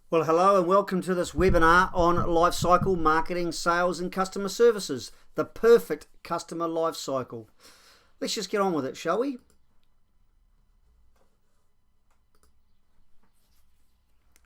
Well, hello and welcome to this webinar on Lifecycle, Marketing, Sales and Customer Services, the perfect customer lifecycle. Let's just get on with it, shall we?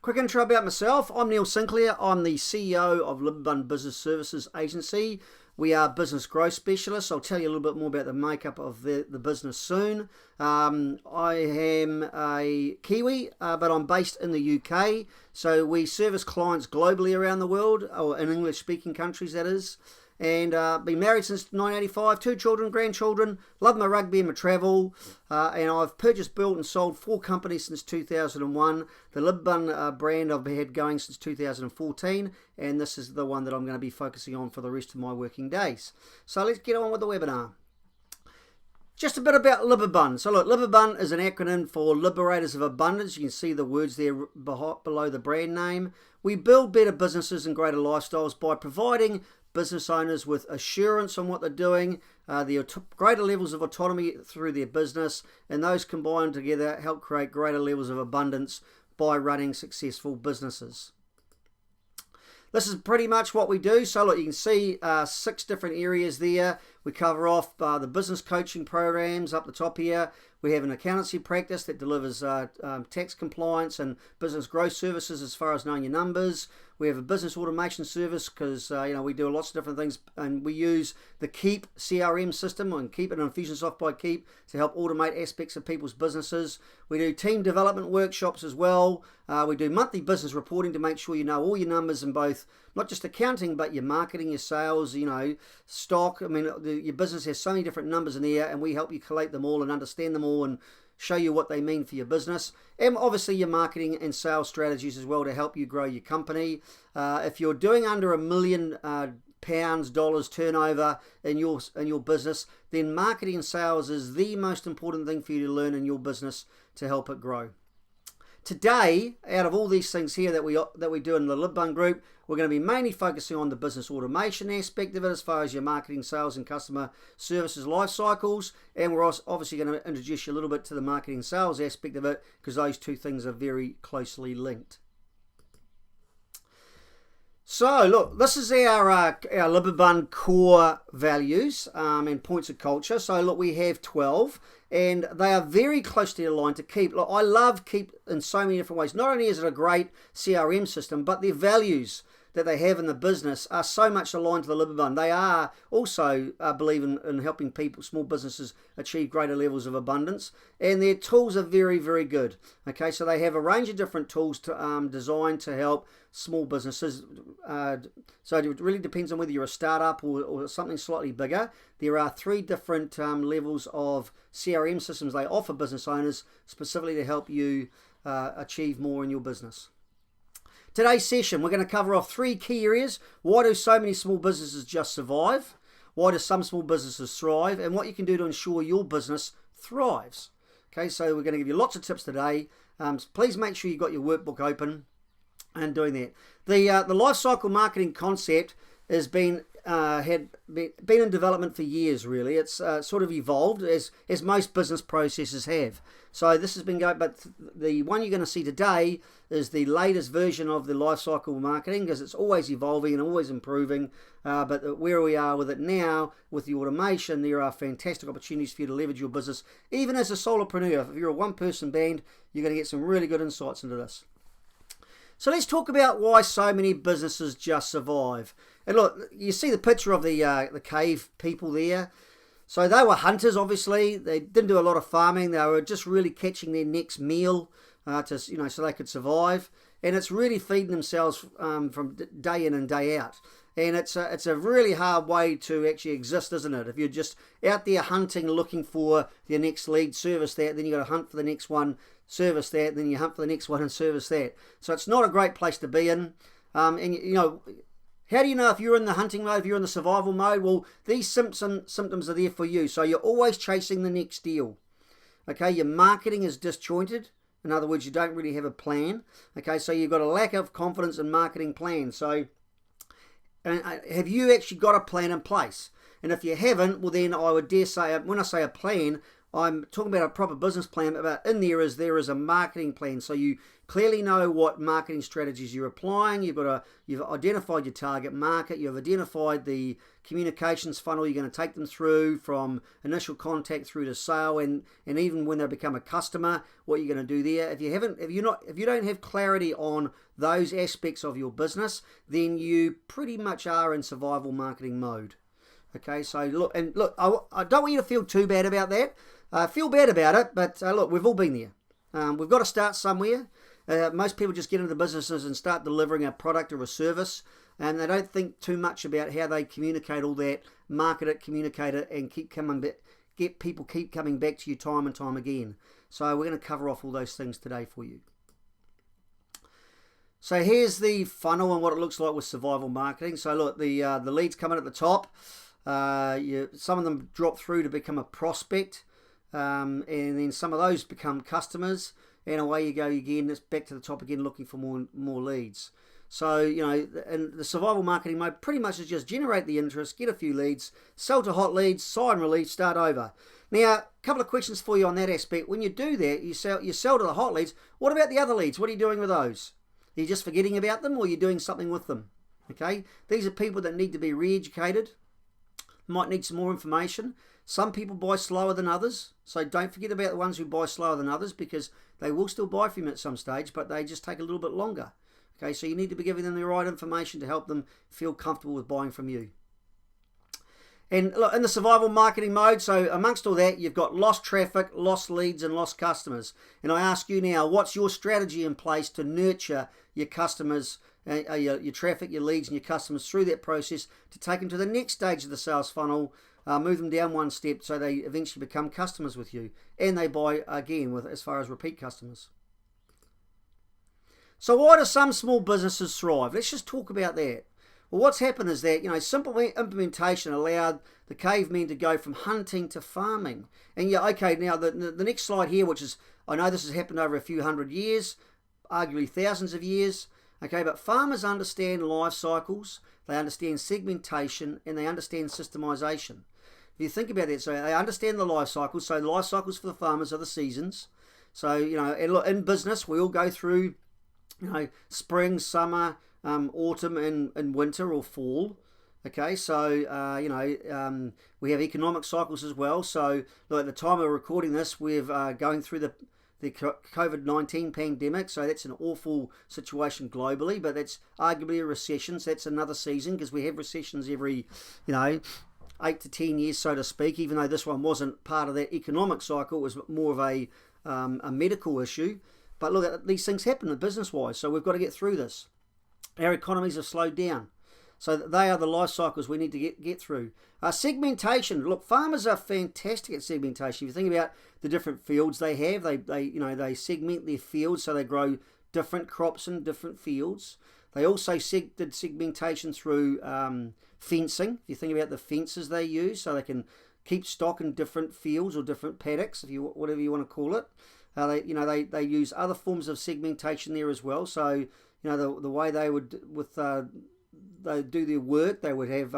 Quick intro about myself. I'm Neil Sinclair. I'm the CEO of LibAbun Business Services Agency. We are business growth specialists. I'll tell you a little bit more about the makeup of the business soon. I am a Kiwi, but I'm based in the UK. So we service clients globally around the world, or in English-speaking countries, that is. And been married since 1985, 2 children, grandchildren, love my rugby and my travel, and I've purchased, built and sold 4 companies since 2001. The LibAbun brand I've had going since 2014, and this is the one that I'm going to be focusing on for the rest of my working days. So let's get on with the webinar. Just a bit about LibAbun. So look, LibAbun is an acronym for Liberators of Abundance. You can see the words there below the brand name. We build better businesses and greater lifestyles by providing business owners with assurance on what they're doing, the greater levels of autonomy through their business, and those combined together help create greater levels of abundance by running successful businesses. This is pretty much what we do. So look, you can see 6 different areas there. We cover off the business coaching programs up the top here. We have an accountancy practice that delivers tax compliance and business growth services as far as knowing your numbers. We have a business automation service because we do lots of different things, and we use the Keep CRM system and Keep, an Infusionsoft by Keep, to help automate aspects of people's businesses. We do team development workshops as well. We do monthly business reporting to make sure you know all your numbers in both, not just accounting, but your marketing, your sales, stock. I mean, your business has so many different numbers in there, and we help you collate them all and understand them all and show you what they mean for your business, and obviously your marketing and sales strategies as well to help you grow your company. If you're doing under £1 million dollars turnover in your business, then marketing and sales is the most important thing for you to learn in your business to help it grow. Today, out of all these things here that we do in the LibAbun group, we're going to be mainly focusing on the business automation aspect of it as far as your marketing, sales and customer services life cycles, and we're also obviously going to introduce you a little bit to the marketing and sales aspect of it because those two things are very closely linked. So look, this is our LibAbun core values and points of culture. So look, we have 12, and they are very closely aligned to Keep. Look, I love Keep in so many different ways. Not only is it a great CRM system, but their values that they have in the business are so much aligned to the LibAbun. They are also believe in helping people, small businesses, achieve greater levels of abundance, and their tools are very, very good. Okay, so they have a range of different tools designed to help small businesses. So it really depends on whether you're a startup or something slightly bigger. There are 3 different levels of CRM systems they offer business owners specifically to help you achieve more in your business. Today's session, we're going to cover off 3 key areas. Why do so many small businesses just survive? Why do some small businesses thrive? And what you can do to ensure your business thrives. Okay, so we're going to give you lots of tips today. Please make sure you've got your workbook open and doing that. The life cycle marketing concept has been in development for years, really. It's sort of evolved as most business processes have. So this has been going, but the one you're going to see today is the latest version of the life cycle marketing because it's always evolving and always improving. But where we are with it now, with the automation, there are fantastic opportunities for you to leverage your business. Even as a solopreneur, if you're a one-person band, you're going to get some really good insights into this. So let's talk about why so many businesses just survive. And look, you see the picture of the cave people there. So they were hunters, obviously. They didn't do a lot of farming. They were just really catching their next meal so they could survive. And it's really feeding themselves from day in and day out. And it's a really hard way to actually exist, isn't it? If you're just out there hunting, looking for your next lead, service that, then you got to hunt for the next one, service that, then you hunt for the next one and service that. So it's not a great place to be in. How do you know if you're in the hunting mode, if you're in the survival mode? Well, these symptoms are there for you. So you're always chasing the next deal. Okay, your marketing is disjointed. In other words, you don't really have a plan. Okay, so you've got a lack of confidence in marketing plans. So have you actually got a plan in place? And if you haven't, well then I would dare say, when I say a plan, I'm talking about a proper business plan, but in there is a marketing plan. So you clearly know what marketing strategies you're applying. You've identified your target market. You've identified the communications funnel you're going to take them through from initial contact through to sale, and even when they become a customer, what you're going to do there. If you don't have clarity on those aspects of your business, then you pretty much are in survival marketing mode. Okay, so look, I don't want you to feel too bad about that. Feel bad about it, but look, we've all been there. We've got to start somewhere. Most people just get into businesses and start delivering a product or a service, and they don't think too much about how they communicate all that, market it, communicate it, and get people keep coming back to you time and time again. So we're going to cover off all those things today for you. So here's the funnel and what it looks like with survival marketing. So look, the leads come in at the top. Some of them drop through to become a prospect, and then some of those become customers, and away you go again. It's back to the top again, looking for more leads. So, and the survival marketing mode pretty much is just generate the interest, get a few leads, sell to hot leads, sigh and relief, start over. Now, a couple of questions for you on that aspect. When you do that, you sell to the hot leads. What about the other leads? What are you doing with those? Are you just forgetting about them, or are you doing something with them? Okay, these are people that need to be re-educated, might need some more information. Some people buy slower than others, so don't forget about the ones who buy slower than others, because they will still buy from you at some stage, but they just take a little bit longer. Okay, so you need to be giving them the right information to help them feel comfortable with buying from you. And look, in the survival marketing mode, so amongst all that, you've got lost traffic, lost leads, and lost customers. And I ask you now, what's your strategy in place to nurture your customers, your traffic, your leads, and your customers through that process to take them to the next stage of the sales funnel, move them down one step so they eventually become customers with you, and they buy again as far as repeat customers. So why do some small businesses thrive? Let's just talk about that. Well, what's happened is that, simple implementation allowed the cavemen to go from hunting to farming. And okay, now the next slide here, which is, I know this has happened over a few hundred years, arguably thousands of years, okay, but farmers understand life cycles, they understand segmentation, and they understand systemization. If you think about that, so they understand the life cycles. So the life cycles for the farmers are the seasons. So, in business, we all go through, spring, summer, autumn, and winter or fall. Okay, so, we have economic cycles as well. So, at the time of recording this, we're going through the COVID-19 pandemic, so that's an awful situation globally, but that's arguably a recession, so that's another season, because we have recessions every, 8 to 10 years, so to speak, even though this one wasn't part of that economic cycle. It was more of a medical issue. But look, these things happen business-wise, so we've got to get through this. Our economies have slowed down. So they are the life cycles we need to get through. Segmentation. Look, farmers are fantastic at segmentation. If you think about the different fields they have, they segment their fields so they grow different crops in different fields. They also did segmentation through fencing. If you think about the fences they use, so they can keep stock in different fields or different paddocks, whatever you want to call it. They use other forms of segmentation there as well. So the way they would they do their work, they would have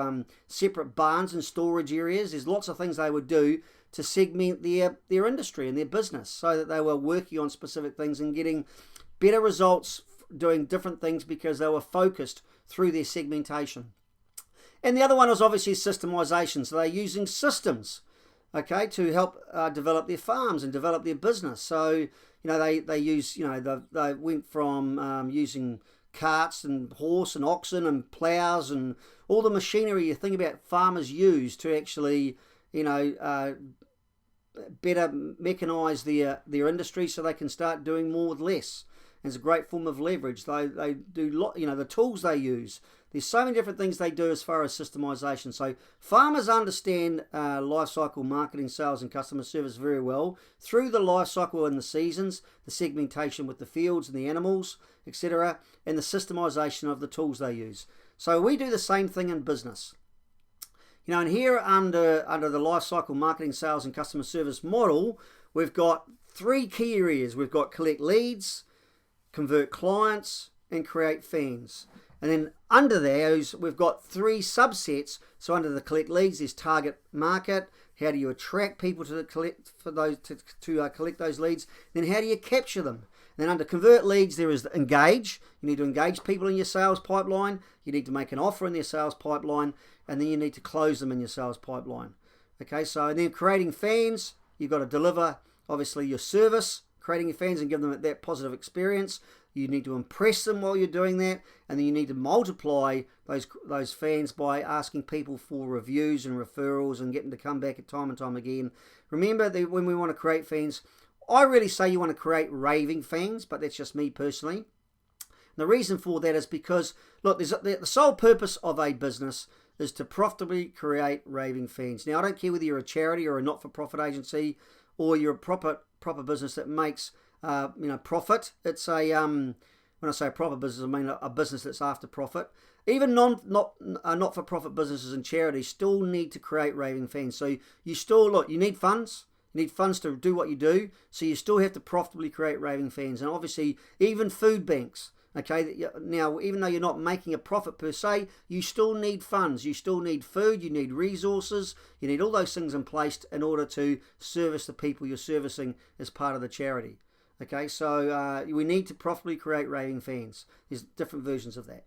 separate barns and storage areas. There's lots of things they would do to segment their industry and their business, so that they were working on specific things and getting better results doing different things because they were focused through their segmentation. And the other one was obviously systemization. So they're using systems, okay, to help develop their farms and develop their business. So, they use, they went from using carts and horse and oxen and plows and all the machinery you think about farmers use to actually, better mechanize their industry so they can start doing more with less. And it's a great form of leverage. They do, the tools they use. There's so many different things they do as far as systemization. So farmers understand life cycle marketing, sales, and customer service very well through the life cycle and the seasons, the segmentation with the fields and the animals, etc., and the systemization of the tools they use. So we do the same thing in business. And here under the life cycle marketing, sales, and customer service model, we've got 3 key areas. We've got collect leads, convert clients, and create fans. And then under those, we've got 3 subsets. So under the collect leads, there's target market. How do you attract people to collect those leads? Then how do you capture them? Then under convert leads, there is engage. You need to engage people in your sales pipeline. You need to make an offer in their sales pipeline, and then you need to close them in your sales pipeline. Okay, so and then creating fans, you've got to deliver obviously your service, creating your fans and give them that positive experience. You need to impress them while you're doing that, and then you need to multiply those fans by asking people for reviews and referrals and getting to come back at time and time again. Remember that when we want to create fans, I really say you want to create raving fans, but that's just me personally. And the reason for that is because, look, the sole purpose of a business is to profitably create raving fans. Now, I don't care whether you're a charity or a not-for-profit agency or you're a proper business that makes profit. It's a when I say proper business, I mean a business that's after profit. Even not-for-profit businesses and charities still need to create raving fans. So you need funds. You need funds to do what you do. So you still have to profitably create raving fans. And obviously, even food banks. Okay, now even though you're not making a profit per se, you still need funds. You still need food. You need resources. You need all those things in place in order to service the people you're servicing as part of the charity. Okay, so we need to profitably create raving fans. There's different versions of that.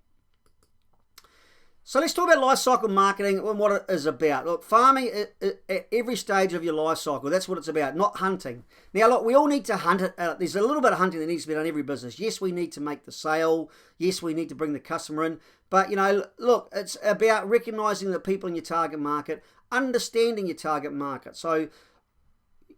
So let's talk about life cycle marketing and what it is about. Look, farming at every stage of your life cycle, that's what it's about, not hunting. Now, look, we all need to hunt. There's a little bit of hunting that needs to be done in every business. Yes, we need to make the sale. Yes, we need to bring the customer in. But, look, it's about recognizing the people in your target market, understanding your target market. So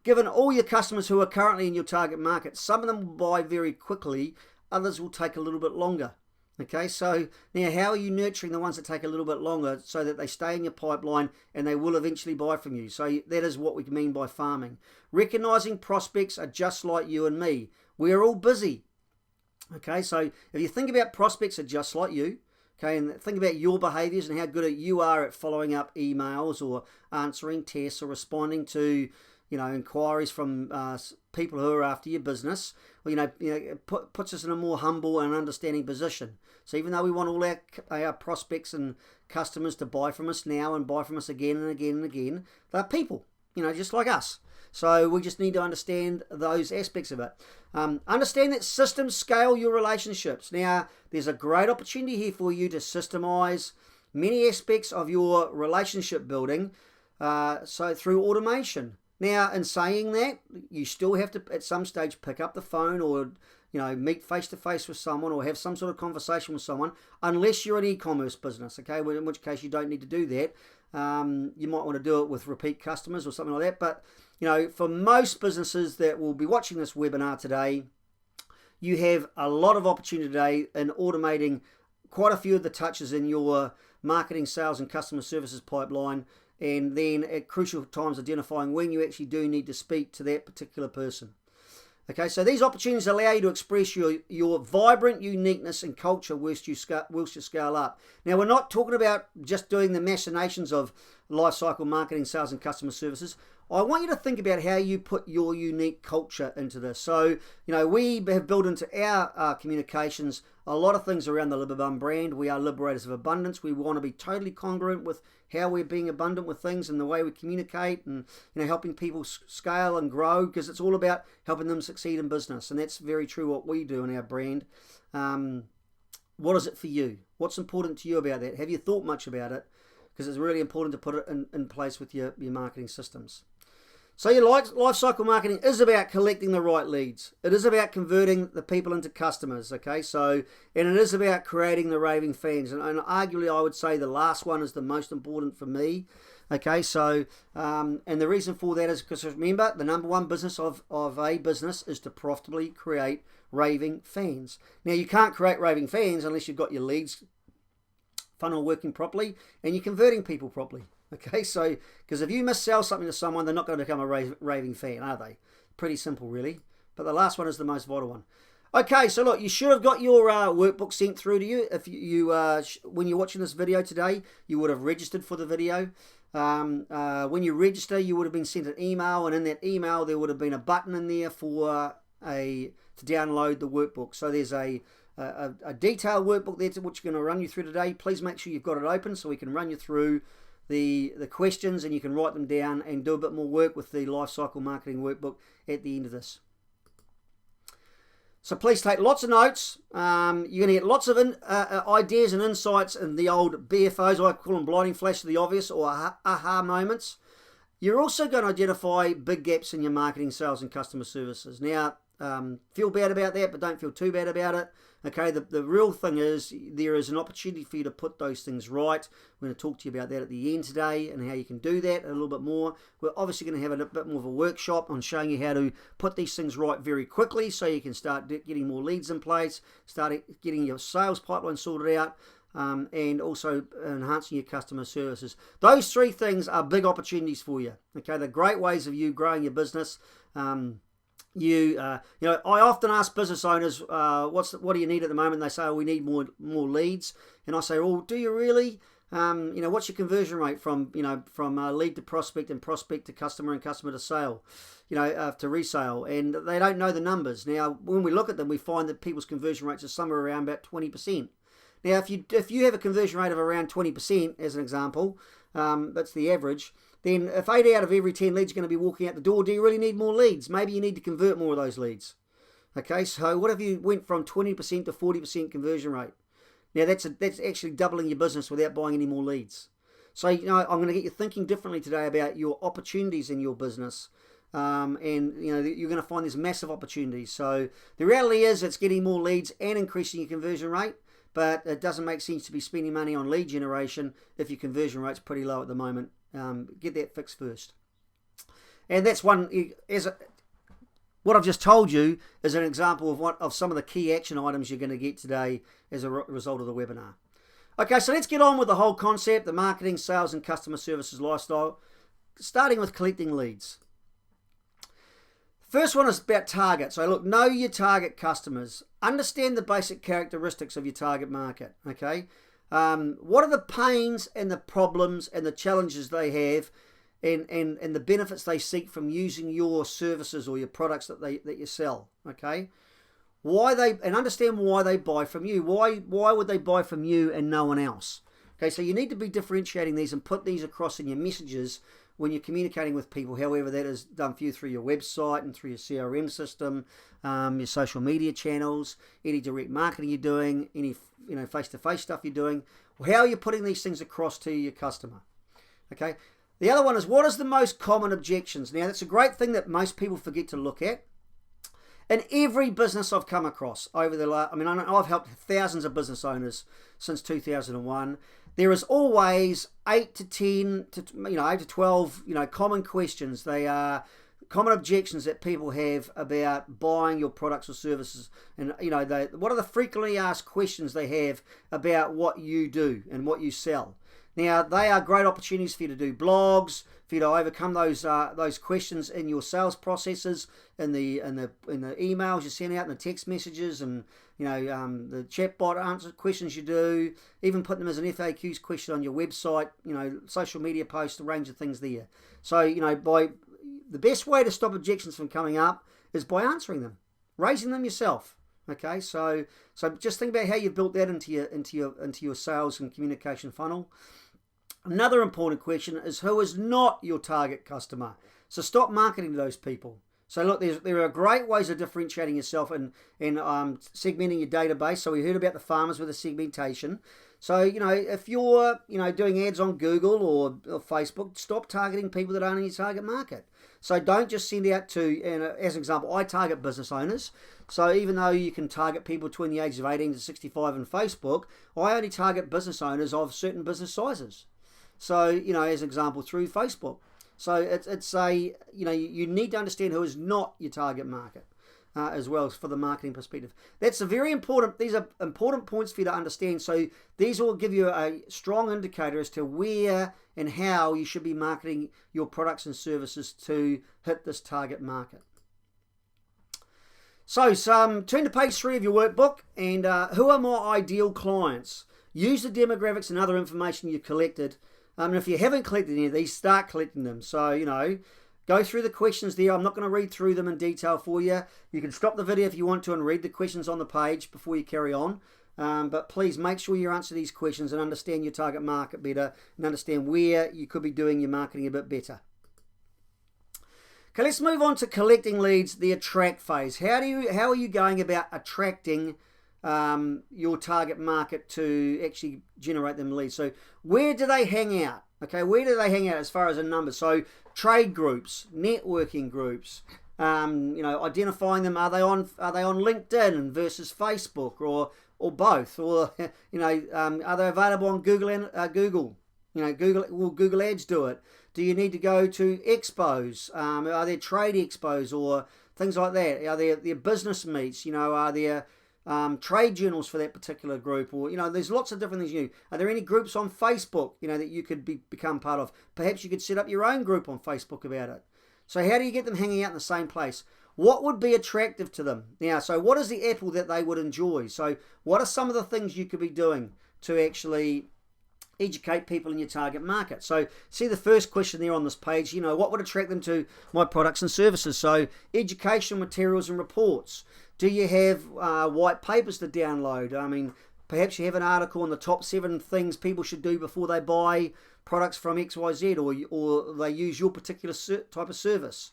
given all your customers who are currently in your target market, some of them will buy very quickly, others will take a little bit longer. Okay, so now how are you nurturing the ones that take a little bit longer so that they stay in your pipeline and they will eventually buy from you? So that is what we mean by farming. Recognizing prospects are just like you and me. We're all busy. Okay, so if you think about prospects are just like you, okay, and think about your behaviors and how good you are at following up emails or answering tests or responding to inquiries from people who are after your business, puts us in a more humble and understanding position. So even though we want all our prospects and customers to buy from us now and buy from us again and again and again, they're people, just like us. So we just need to understand those aspects of it. Understand that systems scale your relationships. Now, there's a great opportunity here for you to systemize many aspects of your relationship building, so through automation. Now, in saying that, you still have to, at some stage, pick up the phone or, meet face-to-face with someone or have some sort of conversation with someone, unless you're an e-commerce business, okay, in which case you don't need to do that. You might want to do it with repeat customers or something like that. But, for most businesses that will be watching this webinar today, you have a lot of opportunity today in automating quite a few of the touches in your marketing, sales, and customer services pipeline, and then at crucial times identifying when you actually do need to speak to that particular person. Okay, so these opportunities allow you to express your vibrant uniqueness and culture whilst you scale up. Now, we're not talking about just doing the machinations of lifecycle marketing, sales, and customer services. I want you to think about how you put your unique culture into this. So, we have built into our communications a lot of things around the LibAbun brand. We are liberators of abundance. We want to be totally congruent with how we're being abundant with things and the way we communicate and, helping people scale and grow, because it's all about helping them succeed in business. And that's very true what we do in our brand. What is it for you? What's important to you about that? Have you thought much about it? Because it's really important to put it in place with your marketing systems. So your life cycle marketing is about collecting the right leads. It is about converting the people into customers, okay? So, and it is about creating the raving fans. And arguably, I would say the last one is the most important for me, okay? So, and the reason for that is because, remember, the number one business of a business is to profitably create raving fans. Now, you can't create raving fans unless you've got your leads funnel working properly and you're converting people properly. Okay, so, because if you missell something to someone, they're not going to become a raving fan, are they? Pretty simple, really. But the last one is the most vital one. Okay, so look, you should have got your workbook sent through to you. If you when you're watching this video today, you would have registered for the video. When you register, you would have been sent an email, and in that email, there would have been a button in there for to download the workbook. So there's a a detailed workbook there to which we're going to run you through today. Please make sure you've got it open so we can run you through the questions and you can write them down and do a bit more work with the Lifecycle Marketing Workbook at the end of this. So please take lots of notes. You're going to get lots of ideas and insights in the old BFOs, I call them blinding flash of the obvious, or aha moments. You're also going to identify big gaps in your marketing, sales, and customer services. Now, feel bad about that, but don't feel too bad about it. Okay, the real thing is there is an opportunity for you to put those things right. We're going to talk to you about that at the end today and how you can do that a little bit more. We're obviously going to have a bit more of a workshop on showing you how to put these things right very quickly so you can start getting more leads in place, start getting your sales pipeline sorted out, and also enhancing your customer services. Those three things are big opportunities for you. Okay, they're great ways of you growing your business. I often ask business owners, what do you need at the moment? They say, oh, we need more leads. And I say, oh, do you really? What's your conversion rate from lead to prospect and prospect to customer and customer to sale, to resale? And they don't know the numbers. Now, when we look at them, we find that people's conversion rates are somewhere around about 20%. Now, if you have a conversion rate of around 20%, as an example, that's the average, then if 8 out of every 10 leads are going to be walking out the door, do you really need more leads? Maybe you need to convert more of those leads. Okay, so what if you went from 20% to 40% conversion rate? Now, that's actually doubling your business without buying any more leads. So, I'm going to get you thinking differently today about your opportunities in your business. You're going to find these massive opportunities. So the reality is it's getting more leads and increasing your conversion rate. But it doesn't make sense to be spending money on lead generation if your conversion rate's pretty low at the moment. Get that fixed first. And that's what I've just told you is an example of some of the key action items you're going to get today as a result of the webinar. Okay, so let's get on with the whole concept, the marketing, sales, and customer services lifestyle, starting with collecting leads. First one is about target. So look, know your target customers. Understand the basic characteristics of your target market, okay? What are the pains and the problems and the challenges they have and the benefits they seek from using your services or your products that you sell, okay? Understand why they buy from you. Why would they buy from you and no one else? Okay, so you need to be differentiating these and put these across in your messages when you're communicating with people, however that is done for you through your website and through your CRM system, your social media channels, any direct marketing you're doing, any face-to-face stuff you're doing. How are you putting these things across to your customer? Okay. The other one is, what is the most common objections? Now, that's a great thing that most people forget to look at. In every business I've come across over I've helped thousands of business owners since 2001. There is always 8 to 10 to 8 to 12 common questions. They are common objections that people have about buying your products or services, and what are the frequently asked questions they have about what you do and what you sell. Now, they are great opportunities for you to do blogs, for you to overcome those questions in your sales processes, in the emails you send out, and the text messages, and the chatbot answer questions you do, even put them as an FAQs question on your website, social media posts, a range of things there. So, the best way to stop objections from coming up is by answering them, raising them yourself. Okay, so just think about how you built that into your sales and communication funnel. Another important question is, who is not your target customer? So stop marketing to those people. So look, there are great ways of differentiating yourself and segmenting your database. So we heard about the farmers with the segmentation. So, if you're, doing ads on Google or Facebook, stop targeting people that aren't in your target market. So don't just send out to, as an example, I target business owners. So even though you can target people between the ages of 18 to 65 on Facebook, I only target business owners of certain business sizes. So, as an example, through Facebook. So you need to understand who is not your target market as well as for the marketing perspective. These are important points for you to understand. So these will give you a strong indicator as to where and how you should be marketing your products and services to hit this target market. So turn to page 3 of your workbook, and who are my ideal clients? Use the demographics and other information you've collected. And if you haven't collected any of these, start collecting them. So, Go through the questions there. I'm not going to read through them in detail for you. You can stop the video if you want to and read the questions on the page before you carry on. But please make sure you answer these questions and understand your target market better and understand where you could be doing your marketing a bit better. Okay, let's move on to collecting leads, the attract phase. How are you going about attracting your target market to actually generate them leads? So where do they hang out? Okay, where do they hang out as far as a number? So trade groups, networking groups, identifying them. Are they on LinkedIn versus Facebook or both? Or are they available on Google and Google? Will Google Ads do it? Do you need to go to expos? Are there trade expos or things like that? Are there business meets? Are there trade journals for that particular group? Or there's lots of different things. Are there any groups on Facebook that you could become part of? Perhaps you could set up your own group on Facebook about it. So how do you get them hanging out in the same place? What would be attractive to them? Now, so what is the apple that they would enjoy? So what are some of the things you could be doing to actually educate people in your target market? So see the first question there on this page, what would attract them to my products and services? So educational materials and reports. Do you have white papers to download? I mean, perhaps you have an article on the top 7 things people should do before they buy products from XYZ or they use your particular type of service.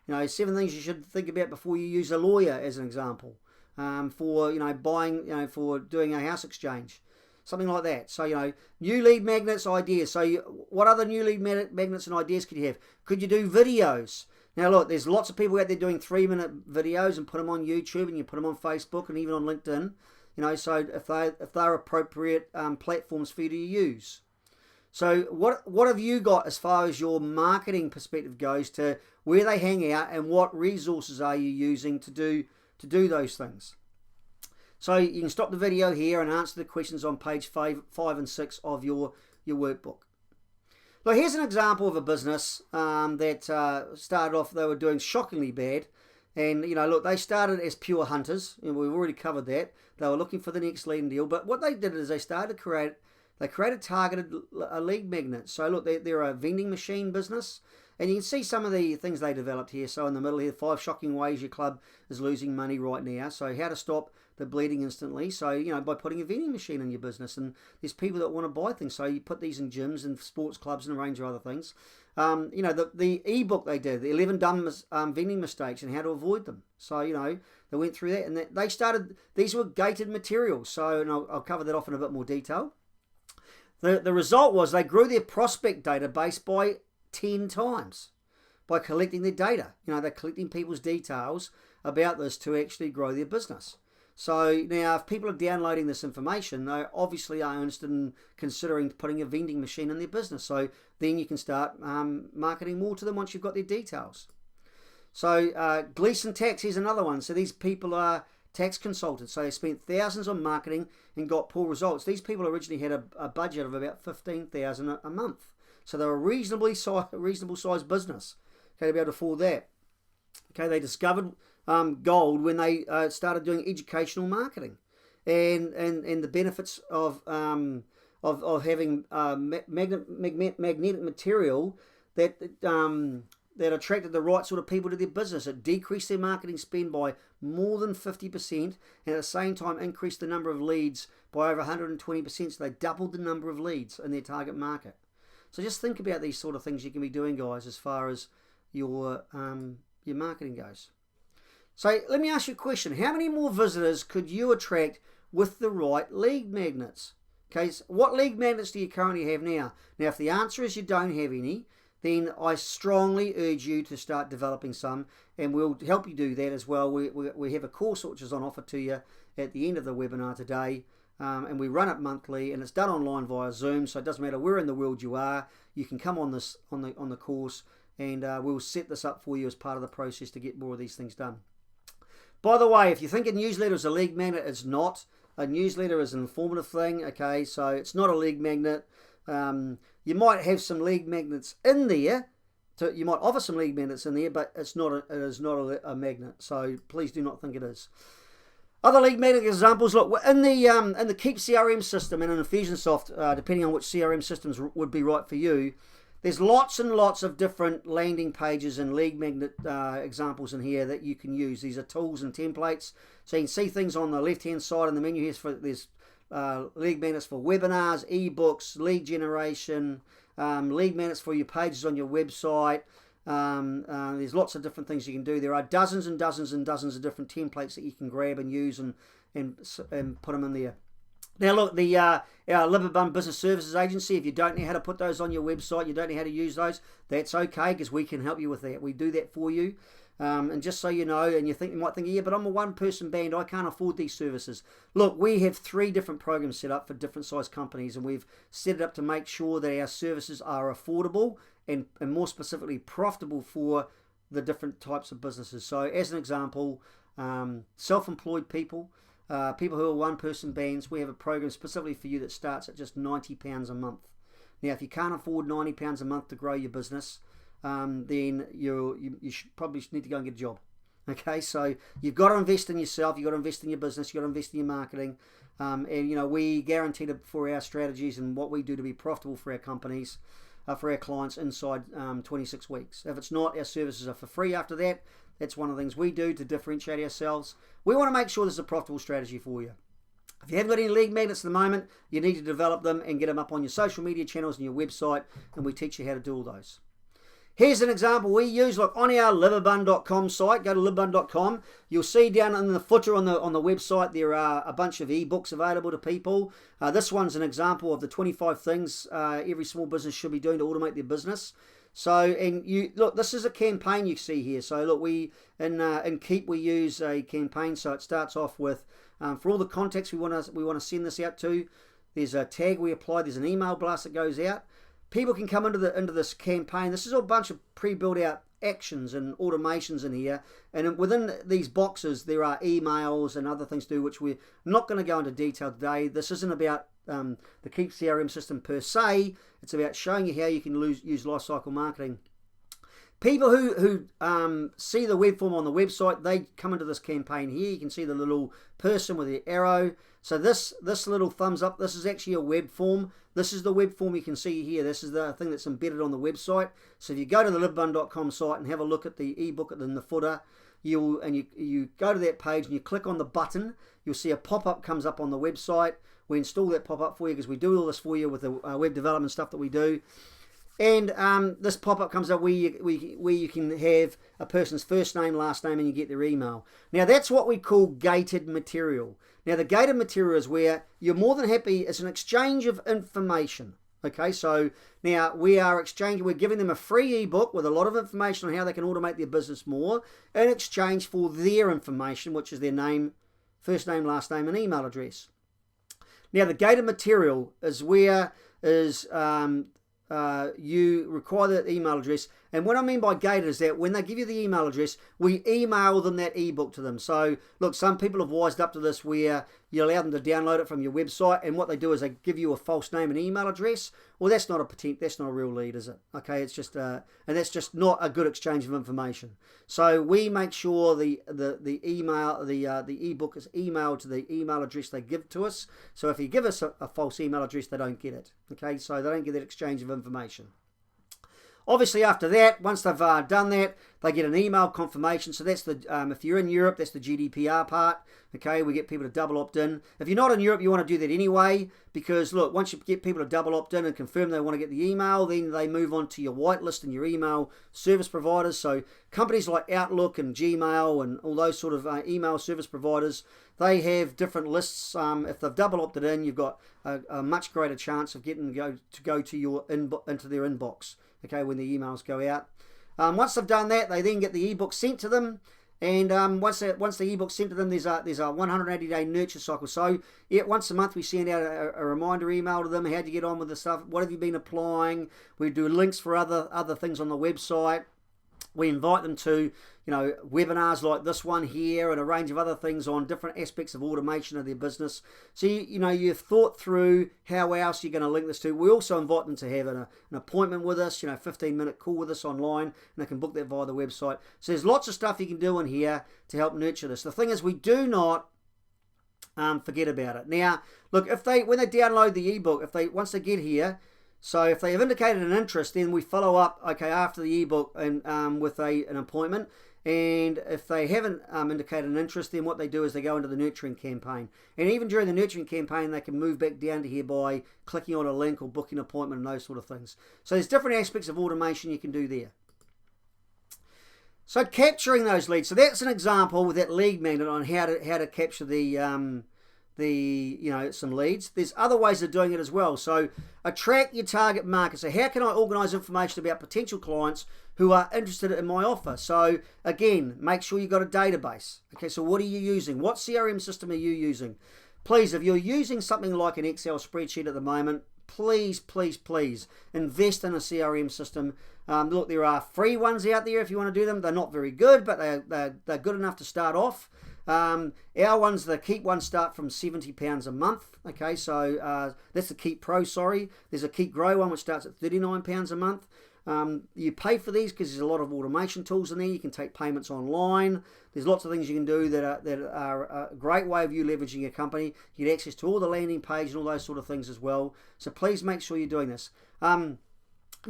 7 things you should think about before you use a lawyer, as an example, for buying, for doing a house exchange. Something like that. So, new lead magnets, ideas. So, what other new lead magnets and ideas could you have? Could you do videos? Now, look, there's lots of people out there doing 3-minute videos and put them on YouTube and you put them on Facebook and even on LinkedIn. So if they're appropriate platforms for you to use. So, what have you got as far as your marketing perspective goes to where they hang out and what resources are you using to do those things? So you can stop the video here and answer the questions on page 5 and 6 of your workbook. Look, here's an example of a business that started off, they were doing shockingly bad. And, look, they started as pure hunters. We've already covered that. They were looking for the next lead deal. But what they did is they created targeted lead magnets. So, look, they're a vending machine business. And you can see some of the things they developed here. So in the middle here, 5 shocking ways your club is losing money right now. So how to stop the bleeding instantly. So, by putting a vending machine in your business. And there's people that want to buy things. So you put these in gyms and sports clubs and a range of other things. The ebook they did, the 11 dumb vending mistakes and how to avoid them. So, they went through that. And they started, these were gated materials. So, and I'll cover that off in a bit more detail. The result was they grew their prospect database by 10 times by collecting their data. They're collecting people's details about this to actually grow their business. So now if people are downloading this information, they obviously are interested in considering putting a vending machine in their business. So then you can start marketing more to them once you've got their details. So Gleason Tax, here's another one. So these people are tax consultants. So they spent thousands on marketing and got poor results. These people originally had a budget of about $15,000 a month. So they're a reasonable sized business. Okay, to be able to afford that. Okay, they discovered gold when they started doing educational marketing, and the benefits of having magnetic material that attracted the right sort of people to their business. It decreased their marketing spend by more than 50%, and at the same time increased the number of leads by over 120%. So they doubled the number of leads in their target market. So just think about these sort of things you can be doing, guys, as far as your marketing goes. So let me ask you a question. How many more visitors could you attract with the right lead magnets? Okay, so what lead magnets do you currently have now? Now, if the answer is you don't have any, then I strongly urge you to start developing some, and we'll help you do that as well. We have a course which is on offer to you at the end of the webinar today. And we run it monthly, and it's done online via Zoom, so it doesn't matter where in the world you are. You can come on the course, and we'll set this up for you as part of the process to get more of these things done. By the way, if you think a newsletter is a lead magnet, it's not. A newsletter is an informative thing. Okay, so it's not a lead magnet. You might have some lead magnets in there. You might offer some lead magnets in there, but it is not a magnet. So please do not think it is. Other lead magnet examples, look, in the Keep CRM system and in Infusionsoft, depending on which CRM systems would be right for you, there's lots and lots of different landing pages and lead magnet examples in here that you can use. These are tools and templates. So you can see things on the left-hand side in the menu here. There's lead magnets for webinars, ebooks, lead generation, lead magnets for your pages on your website. There's lots of different things you can do. There are dozens and dozens and dozens of different templates that you can grab and use and put them in there. Now look, our LibAbun Business Services Agency, if you don't know how to put those on your website, you don't know how to use those, that's okay, because we can help you with that. We do that for you. And just so you know, and you might think, yeah, but I'm a one-person band, I can't afford these services. Look, we have 3 different programs set up for different size companies, and we've set it up to make sure that our services are affordable and more specifically profitable for the different types of businesses. So as an example, self-employed people, people who are one-person bands, we have a program specifically for you that starts at just £90 a month. Now, if you can't afford £90 a month to grow your business, then you should probably need to go and get a job. Okay, so you've got to invest in yourself, you've got to invest in your business, you've got to invest in your marketing, and we guarantee for our strategies and what we do to be profitable for our companies, for our clients inside 26 weeks. If it's not, our services are for free after that. That's one of the things we do to differentiate ourselves. We want to make sure this is a profitable strategy for you. If you haven't got any lead magnets at the moment, you need to develop them and get them up on your social media channels and your website, and we teach you how to do all those. Here's an example we use. Look, on our LibAbun.com site, go to LibAbun.com. You'll see down in the footer on the website there are a bunch of ebooks available to people. This one's an example of the 25 things every small business should be doing to automate their business. So, and you look, this is a campaign you see here. So look, we in Keep we use a campaign. So it starts off with for all the contacts we want to send this out to. There's a tag we apply. There's an email blast that goes out. People can come into this campaign. This is a bunch of pre-built out actions and automations in here, and within these boxes there are emails and other things to do, which we're not going to go into detail today. This isn't about the Keep CRM system per se. It's about showing you how you can use Lifecycle marketing. People who see the web form on the website, they come into this campaign here. You can see the little person with the arrow. So this little thumbs up, this is actually a web form. This is the web form you can see here. This is the thing that's embedded on the website. So if you go to the LibAbun.com site and have a look at the ebook in the footer, you go to that page and you click on the button, you'll see a pop-up comes up on the website. We install that pop-up for you because we do all this for you with the web development stuff that we do. And this pop-up comes up where you can have a person's first name, last name, and you get their email. Now, that's what we call gated material. Now, the gated material is where you're more than happy. It's an exchange of information. Okay, so now we're giving them a free ebook with a lot of information on how they can automate their business more in exchange for their information, which is their name, first name, last name, and email address. Now, the gated material is where you require that email address. And what I mean by gated is that when they give you the email address, we email them that ebook to them. So look, some people have wised up to this where you allow them to download it from your website, and what they do is they give you a false name and email address. Well, that's not a real lead, is it? Okay, it's just and that's just not a good exchange of information. So we make sure the ebook is emailed to the email address they give to us. So if you give us a false email address, they don't get it. Okay, so they don't get that exchange of information. Obviously, after that, once they've done that, they get an email confirmation. So that's the if you're in Europe, that's the GDPR part. Okay, we get people to double opt in. If you're not in Europe, you want to do that anyway, because look, once you get people to double opt in and confirm they want to get the email, then they move on to your whitelist and your email service providers. So companies like Outlook and Gmail and all those sort of email service providers, they have different lists. If they've double opted in, you've got a much greater chance of getting to go to your into their inbox. Okay, when the emails go out. Once they've done that, they then get the ebook sent to them. And once the ebook's sent to them, there's a 180-day nurture cycle. So once a month we send out a reminder email to them. How'd you get on with the stuff? What have you been applying? We do links for other things on the website. We invite them to, webinars like this one here and a range of other things on different aspects of automation of their business. So, you've thought through how else you're going to link this to. We also invite them to have an appointment with us, 15-minute call with us online, and they can book that via the website. So there's lots of stuff you can do in here to help nurture this. The thing is, we do not forget about it. Now, look, when they download the ebook, once they get here, So if they have indicated an interest, then we follow up, okay, after the ebook and with an appointment. And if they haven't indicated an interest, then what they do is they go into the nurturing campaign. And even during the nurturing campaign, they can move back down to here by clicking on a link or booking an appointment and those sort of things. So there's different aspects of automation you can do there. So capturing those leads. So that's an example with that lead magnet on how to capture some leads. There's other ways of doing it as well. So attract your target market. So how can I organize information about potential clients who are interested in my offer? So again, make sure you've got a database. Okay, so what are you using? What CRM system are you using? Please, if you're using something like an Excel spreadsheet at the moment, please invest in a CRM system. Look, there are free ones out there if you want to do them. They're not very good, but they're good enough to start off. Our ones, the Keep ones, start from £70 a month. Okay, so that's the Keep Pro, sorry. There's a Keep Grow one which starts at £39 a month. You pay for these because there's a lot of automation tools in there. You can take payments online. There's lots of things you can do that are a great way of you leveraging your company. You get access to all the landing page and all those sort of things as well. So please make sure you're doing this. You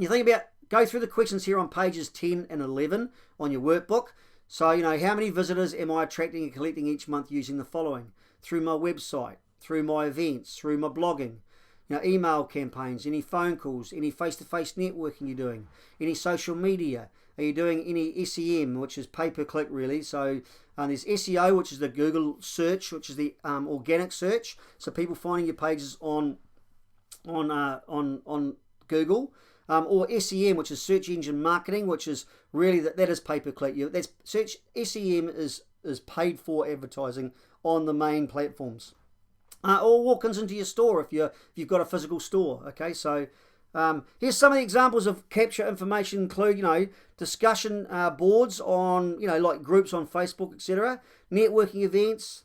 think about, go through the questions here on pages 10 and 11 on your workbook. So, how many visitors am I attracting and collecting each month using the following? Through my website, through my events, through my blogging, email campaigns, any phone calls, any face-to-face networking you're doing, any social media. Are you doing any SEM, which is pay-per-click really? So there's SEO, which is the Google search, which is the organic search. So people finding your pages on Google. Or SEM, which is search engine marketing, which is really that is pay-per-click. That's search. SEM is paid for advertising on the main platforms. Or walk-ins into your store if you've got a physical store. Okay, so here's some of the examples of capture information. Include discussion boards on like groups on Facebook, etc. Networking events.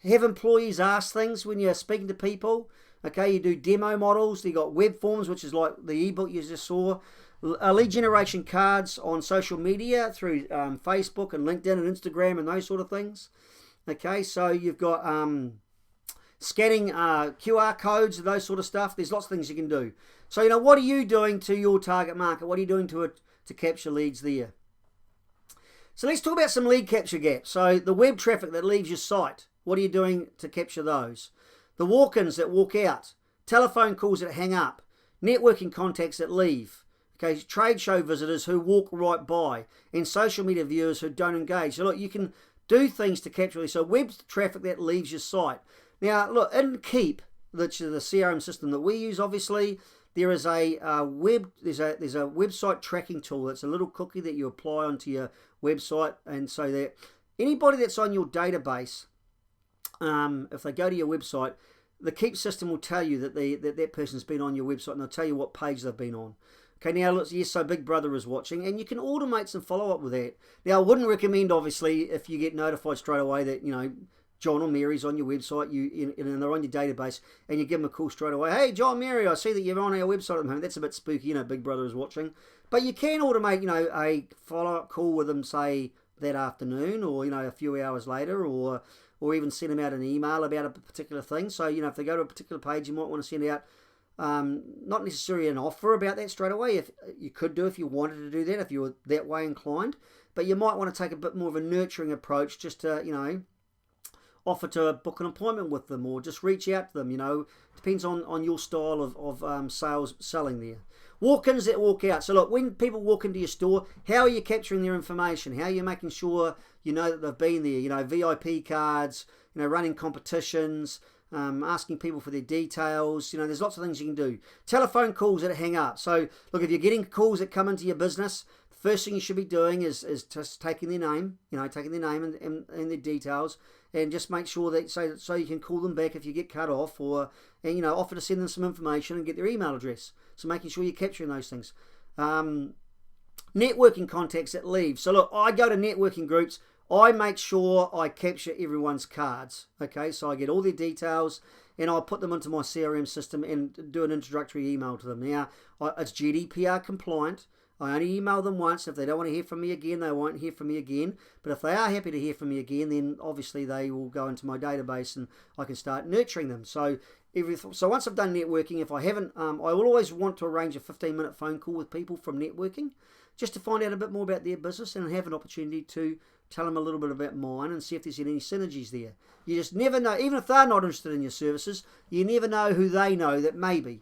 Have employees ask things when you're speaking to people. Okay, you do demo models. You got web forms, which is like the ebook you just saw. Lead generation cards on social media through Facebook and LinkedIn and Instagram and those sort of things. Okay, so you've got scanning QR codes and those sort of stuff. There's lots of things you can do. So what are you doing to your target market? What are you doing to capture leads there? So let's talk about some lead capture gaps. So the web traffic that leaves your site. What are you doing to capture those? The walk-ins that walk out, telephone calls that hang up, networking contacts that leave, okay, trade show visitors who walk right by, and social media viewers who don't engage. So look, you can do things to capture these. So web traffic that leaves your site. Now look, in Keep, which is the CRM system that we use, obviously, there is there's a website tracking tool. It's a little cookie that you apply onto your website, and so that anybody that's on your database, if they go to your website, the Keep system will tell you that that person's been on your website, and they'll tell you what page they've been on. Okay, now look, yes, so Big Brother is watching, and you can automate some follow-up with that. Now, I wouldn't recommend, obviously, if you get notified straight away that, John or Mary's on your website, and they're on your database, and you give them a call straight away. Hey, John, Mary, I see that you're on our website at the moment. That's a bit spooky, Big Brother is watching. But you can automate, a follow-up call with them, say, that afternoon, or, a few hours later, or even send them out an email about a particular thing. So, if they go to a particular page, you might want to send out not necessarily an offer about that straight away. If you could do, if you wanted to do that, if you were that way inclined. But you might want to take a bit more of a nurturing approach, just to, offer to book an appointment with them, or just reach out to them. Depends on your style of selling there. Walk-ins that walk out. So look, when people walk into your store, how are you capturing their information? How are you making sure that they've been there? VIP cards, running competitions, asking people for their details. There's lots of things you can do. Telephone calls that hang up. So look, if you're getting calls that come into your business, the first thing you should be doing is just taking their name, taking their name and their details, and just make sure that so you can call them back if you get cut off, or offer to send them some information and get their email address. So making sure you're capturing those things. Networking contacts that leave. So look, I go to networking groups. I make sure I capture everyone's cards. Okay, so I get all their details, and I'll put them into my CRM system and do an introductory email to them. Now, it's GDPR compliant. I only email them once. If they don't want to hear from me again, they won't hear from me again. But if they are happy to hear from me again, then obviously they will go into my database and I can start nurturing them. So So once I've done networking, if I haven't, I will always want to arrange a 15-minute phone call with people from networking just to find out a bit more about their business and have an opportunity to tell them a little bit about mine and see if there's any synergies there. You just never know, even if they're not interested in your services, you never know who they know that may be.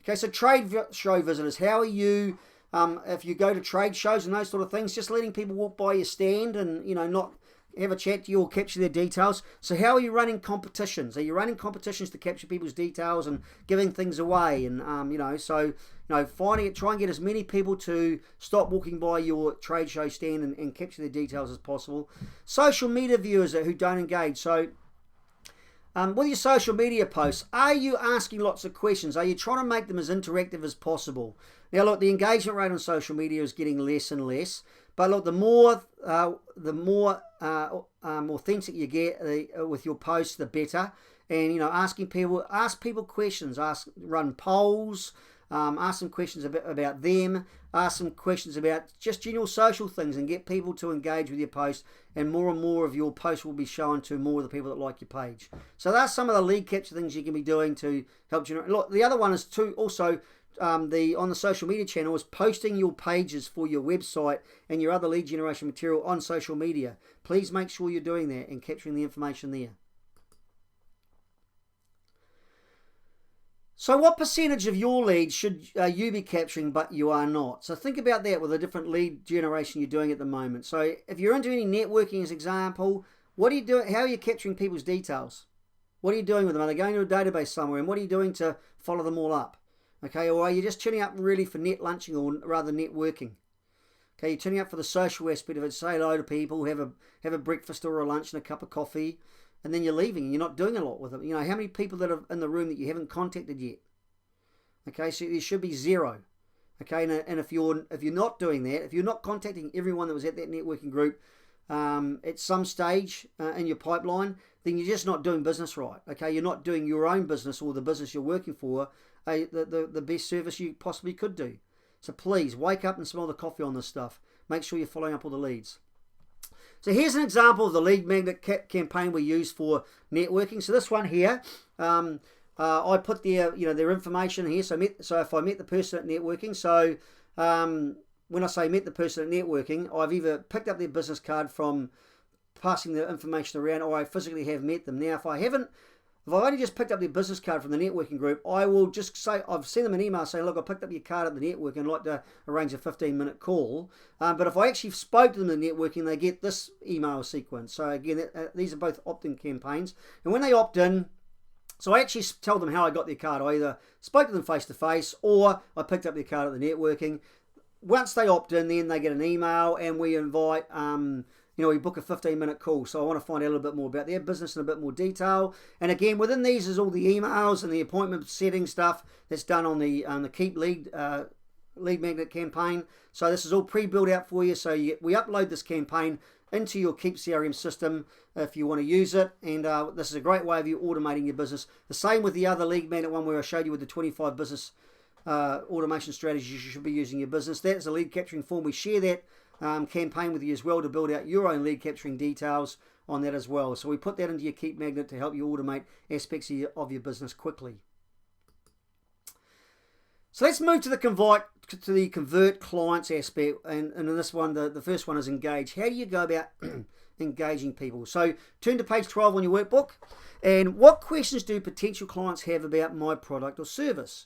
Okay, so trade show visitors, how are you, if you go to trade shows and those sort of things, just letting people walk by your stand and, not have a chat to you or capture their details. So how are you running competitions? Are you running competitions to capture people's details and giving things away? And, finding it, try and get as many people to stop walking by your trade show stand and capture their details as possible. Social media viewers who don't engage. So with your social media posts, are you asking lots of questions? Are you trying to make them as interactive as possible? Now, look, the engagement rate on social media is getting less and less. But look, the more authentic you get with your posts, the better. And ask people questions, run polls, ask some questions about them, ask some questions about just general social things, and get people to engage with your post. And more of your posts will be shown to more of the people that like your page. So that's some of the lead capture things you can be doing to help generate. Look, the other one is to also. On the social media channel is posting your pages for your website and your other lead generation material on social media. Please make sure you're doing that and capturing the information there. So what percentage of your leads should you be capturing but you are not? So think about that with the different lead generation you're doing at the moment. So if you're into any networking as example, what are you doing? How are you capturing people's details? What are you doing with them? Are they going to a database somewhere? And what are you doing to follow them all up? Okay, or are you just tuning up really for net lunching or rather networking? Okay, you're tuning up for the social aspect of it. Say hello to people, have a breakfast or a lunch and a cup of coffee, and then you're leaving and you're not doing a lot with them. How many people that are in the room that you haven't contacted yet? Okay, so there should be 0. Okay, and if you're not doing that, if you're not contacting everyone that was at that networking group at some stage in your pipeline, then you're just not doing business right. Okay, you're not doing your own business or the business you're working for the best service you possibly could do. So please wake up and smell the coffee on this stuff. Make sure you're following up all the leads. So here's an example of the lead magnet campaign we use for networking. So this one here, I put their information here. So if I met the person at networking, so when I say met the person at networking, I've either picked up their business card from passing the information around, or I physically have met them. Now, if I've only just picked up their business card from the networking group, I will just say, I've sent them an email saying, look, I picked up your card at the network and I'd like to arrange a 15-minute call. But if I actually spoke to them in the networking, they get this email sequence. So again, these are both opt-in campaigns. And when they opt in, so I actually tell them how I got their card. I either spoke to them face-to-face or I picked up their card at the networking. Once they opt in, then they get an email and we invite... we book a 15-minute call. So I want to find out a little bit more about their business in a bit more detail. And again, within these is all the emails and the appointment setting stuff that's done on the Keep Lead Magnet campaign. So this is all pre-built out for you. So we upload this campaign into your Keep CRM system if you want to use it. And this is a great way of you automating your business. The same with the other Lead Magnet one where I showed you with the 25 business automation strategies you should be using in your business. That is a lead capturing form. We share that campaign with you as well to build out your own lead capturing details on that as well. So we put that into your Keep Magnet to help you automate aspects of your business quickly. So let's move to the convert clients aspect, and in this one, the first one is engage. How do you go about engaging people? So turn to page 12 on your workbook, and what questions do potential clients have about my product or service?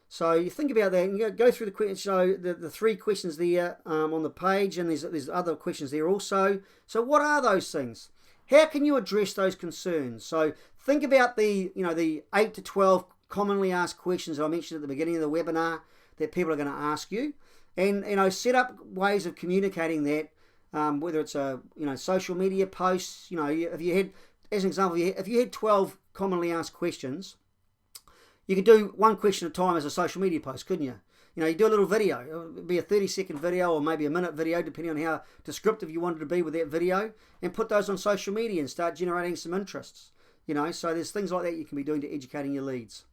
So you think about that and you go through the questions. So the 3 questions there on the page, and there's other questions there also. So what are those things? How can you address those concerns? So think about the 8 to 12 commonly asked questions that I mentioned at the beginning of the webinar that people are going to ask you, and set up ways of communicating that, whether it's social media posts. If you had, as an example, if you had 12 commonly asked questions, you could do one question at a time as a social media post, couldn't you? You do a little video. It would be a 30-second video or maybe a minute video, depending on how descriptive you wanted to be with that video, and put those on social media and start generating some interests. So there's things like that you can be doing to educating your leads.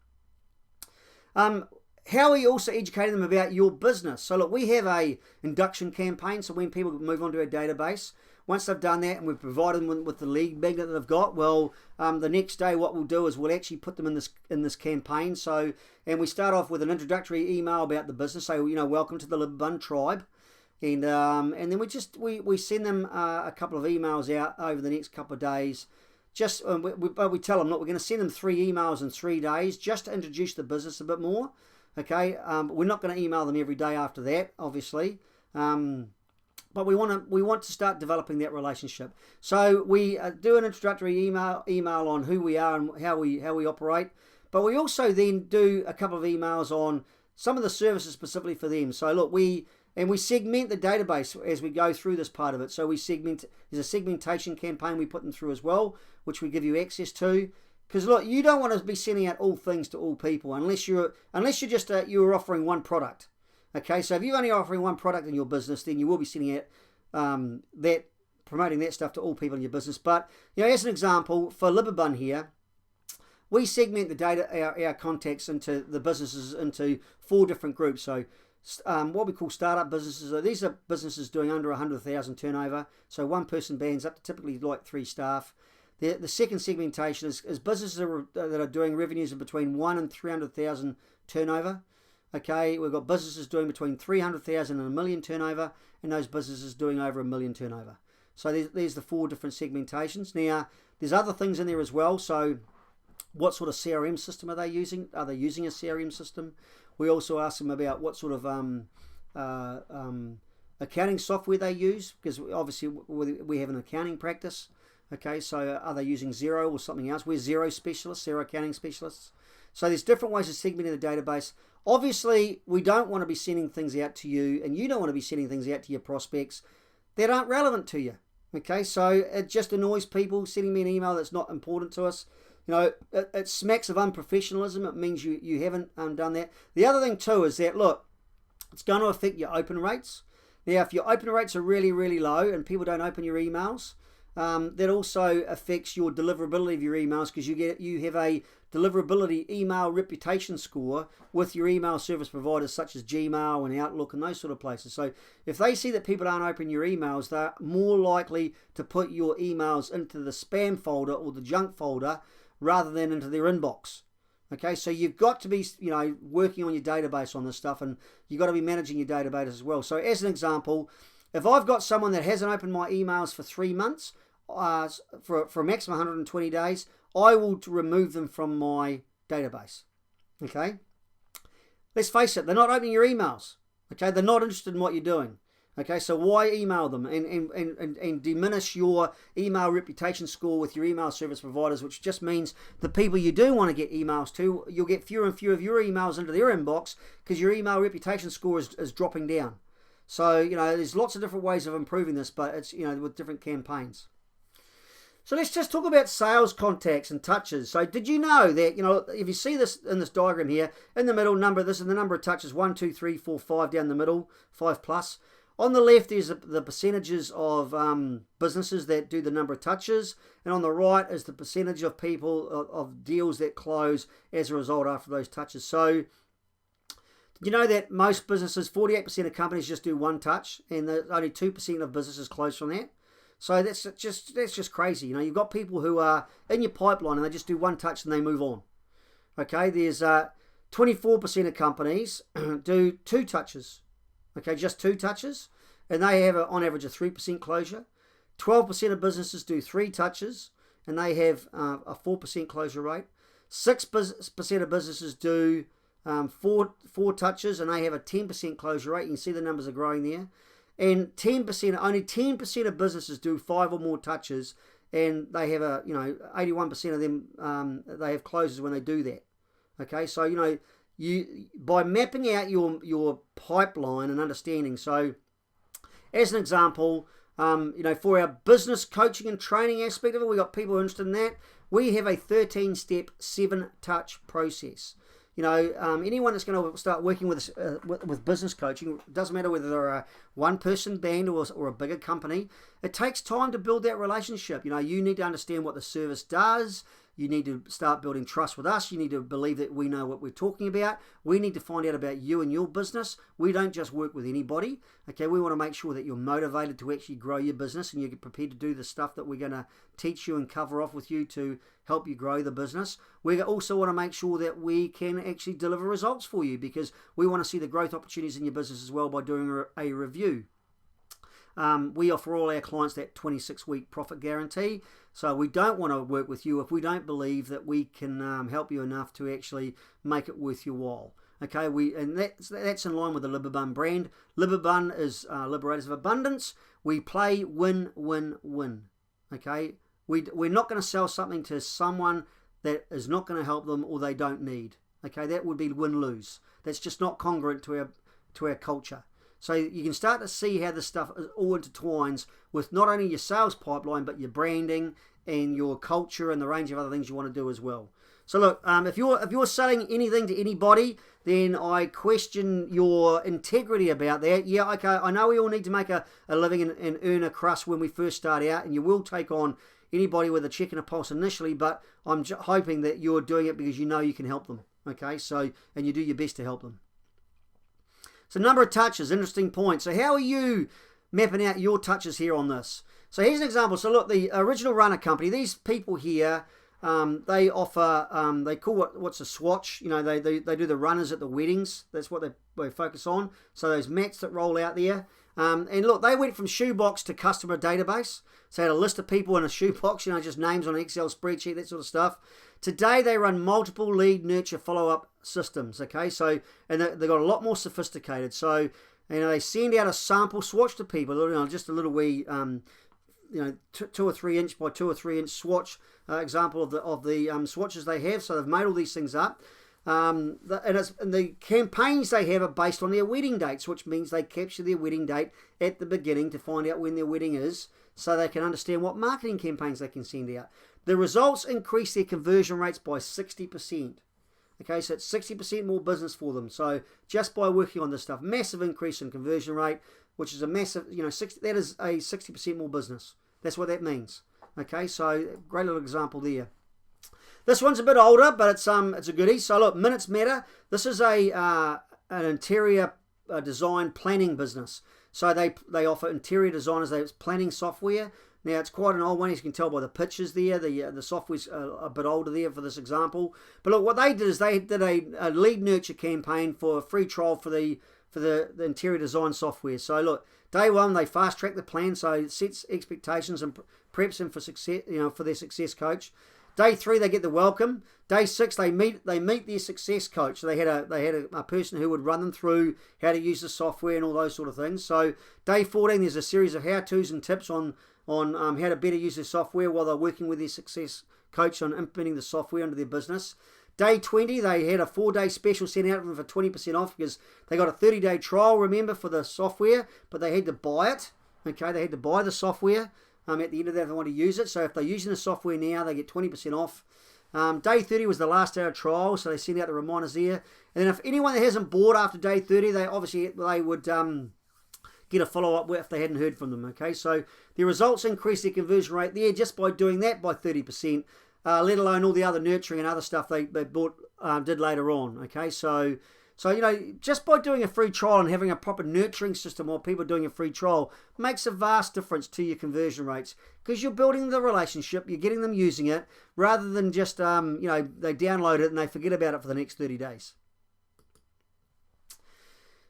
how are you also educating them about your business? So look, we have a induction campaign. So when people move onto our database, once they've done that and we've provided them with the lead magnet that they've got, well, the next day what we'll do is we'll actually put them in this campaign. So, and we start off with an introductory email about the business. So, welcome to the LibAbun tribe. And then we send them a couple of emails out over the next couple of days. Just we tell them, look, we're going to send them 3 emails in 3 days just to introduce the business a bit more. Okay, we're not going to email them every day after that, obviously. But we want to start developing that relationship. So we do an introductory email on who we are and how we operate. But we also then do a couple of emails on some of the services specifically for them. So look, we segment the database as we go through this part of it. So there's a segmentation campaign we put them through as well, which we give you access to. Because look, you don't want to be sending out all things to all people unless you're you're offering one product. Okay, so if you're only offering one product in your business, then you will be sending out promoting that stuff to all people in your business. But as an example, for LibAbun here, we segment the data, our contacts into the businesses into 4 different groups. So what we call startup businesses. So these are businesses doing under 100,000 turnover. So 1 person bands up to typically like 3 staff. The second segmentation is businesses that are doing revenues of between 1 and 300,000 turnover. Okay, we've got businesses doing between 300,000 and 1 million turnover, and those businesses doing over 1 million turnover. So there's the 4 different segmentations. Now, there's other things in there as well. So what sort of CRM system are they using? Are they using a CRM system? We also ask them about what sort of accounting software they use, because obviously we have an accounting practice. Okay, so are they using Xero or something else? We're Xero specialists, Xero accounting specialists. So there's different ways of segmenting the database. Obviously, we don't want to be sending things out to you, and you don't want to be sending things out to your prospects that aren't relevant to you. Okay, so it just annoys people sending me an email that's not important to us. It smacks of unprofessionalism. It means you haven't done that. The other thing too is that, look, it's going to affect your open rates. Now, if your open rates are really, really low and people don't open your emails, that also affects your deliverability of your emails, because you have a deliverability email reputation score with your email service providers such as Gmail and Outlook and those sort of places. So if they see that people aren't opening your emails, they're more likely to put your emails into the spam folder or the junk folder rather than into their inbox. Okay, so you've got to be working on your database on this stuff, and you've got to be managing your database as well. So as an example, if I've got someone that hasn't opened my emails for 3 months, for a maximum 120 days, I will remove them from my database. Okay? Let's face it, they're not opening your emails. Okay? They're not interested in what you're doing. Okay? So why email them and diminish your email reputation score with your email service providers, which just means the people you do want to get emails to, you'll get fewer and fewer of your emails into their inbox because your email reputation score is dropping down. So, there's lots of different ways of improving this, but it's, with different campaigns. So let's just talk about sales contacts and touches. So did you know that, if you see this in this diagram here, in the middle, this is the number of touches, 1, 2, 3, 4, 5 down the middle, 5 plus. On the left is the percentages of businesses that do the number of touches, and on the right is the percentage of people, of deals that close as a result after those touches. So you know that most businesses, 48% of companies just do 1 touch, and only 2% of businesses close from that. So that's just crazy. You've got people who are in your pipeline and they just do 1 touch and they move on. Okay, there's 24% of companies do 2 touches. Okay, just 2 touches, and they have on average a 3% closure. 12% of businesses do 3 touches, and they have a 4% closure rate. 6% of businesses do 4 touches, and they have a 10% closure rate. You can see the numbers are growing there. And only 10% of businesses do 5 or more touches, and they have 81% of them, they have closes when they do that. Okay, so you by mapping out your pipeline and understanding. So as an example, for our business coaching and training aspect of it, we got people interested in that. We have a 13-step 7-touch process. Anyone that's going to start working with business coaching, it doesn't matter whether they're a 1-person band or a bigger company, it takes time to build that relationship. You need to understand what the service does. You need to start building trust with us. You need to believe that we know what we're talking about. We need to find out about you and your business. We don't just work with anybody. Okay, we want to make sure that you're motivated to actually grow your business and you're prepared to do the stuff that we're going to teach you and cover off with you to help you grow the business. We also want to make sure that we can actually deliver results for you, because we want to see the growth opportunities in your business as well by doing a review. We offer all our clients that 26-week profit guarantee. So we don't want to work with you if we don't believe that we can help you enough to actually make it worth your while. Okay, and that's in line with the LibAbun brand. LibAbun is Liberators of Abundance. We play win, win, win. Okay, we're not going to sell something to someone that is not going to help them or they don't need. Okay, that would be win-lose. That's just not congruent to our culture. So you can start to see how this stuff all intertwines with not only your sales pipeline, but your branding and your culture and the range of other things you want to do as well. So look, if you're selling anything to anybody, then I question your integrity about that. Yeah, okay, I know we all need to make a living and earn a crust when we first start out, and you will take on anybody with a check and a pulse initially, but I'm hoping that you're doing it because you know you can help them. Okay, so, and you do your best to help them. So number of touches, interesting point. So how are you mapping out your touches here on this? So here's an example. So look, the Original Runner Company, these people here, they offer, they call what's a swatch. You know, they do the runners at the weddings. That's what they focus on. So those mats that roll out there. And look, they went from shoebox to customer database. So they had a list of people in a shoebox, you know, just names on an Excel spreadsheet, that sort of stuff. Today, they run multiple lead nurture follow-up systems, okay? So, and they got a lot more sophisticated. So, you know, they send out a sample swatch to people, you know, just a little wee, you know, 2 or 3 inch by 2 or 3 inch swatch example of the swatches they have. So they've made all these things up. And the campaigns they have are based on their wedding dates, which means they capture their wedding date at the beginning to find out when their wedding is, so they can understand what marketing campaigns they can send out. The results increase their conversion rates by 60%. Okay, so it's 60% more business for them. So just by working on this stuff, massive increase in conversion rate, which is a massive, you know, that is a 60% more business. That's what that means. Okay, so great little example there. This one's a bit older, but it's a goodie. So look, minutes matter. This is an interior design planning business. So they offer interior designers planning software. Now it's quite an old one, as you can tell by the pictures there. The software's a bit older there for this example. But look, what they did is they did a lead nurture campaign for a free trial for the interior design software. So look, day one they fast track the plan, so it sets expectations and preps them for success, you know, for their success coach. Day 3 they get the welcome. Day 6 they meet their success coach. So they had a person who would run them through how to use the software and all those sort of things. So day 14 there's a series of how-tos and tips on how to better use the software while they're working with their success coach on implementing the software into their business. Day 20 they had a 4-day special sent out to them for 20% off because they got a 30-day trial, remember, for the software, but they had to buy it. Okay, they had to buy the software. At the end of that, if they want to use it. So if they're using the software now, they get 20% off. Day 30 was the last day of trial, so they send out the reminders there. And then if anyone that hasn't bought after day 30, they would get a follow-up if they hadn't heard from them. Okay, so the results increase their conversion rate there just by doing that by 30%, let alone all the other nurturing and other stuff they did later on. Okay, so you know, just by doing a free trial and having a proper nurturing system while people are doing a free trial makes a vast difference to your conversion rates, because you're building the relationship, you're getting them using it, rather than just, you know, they download it and they forget about it for the next 30 days.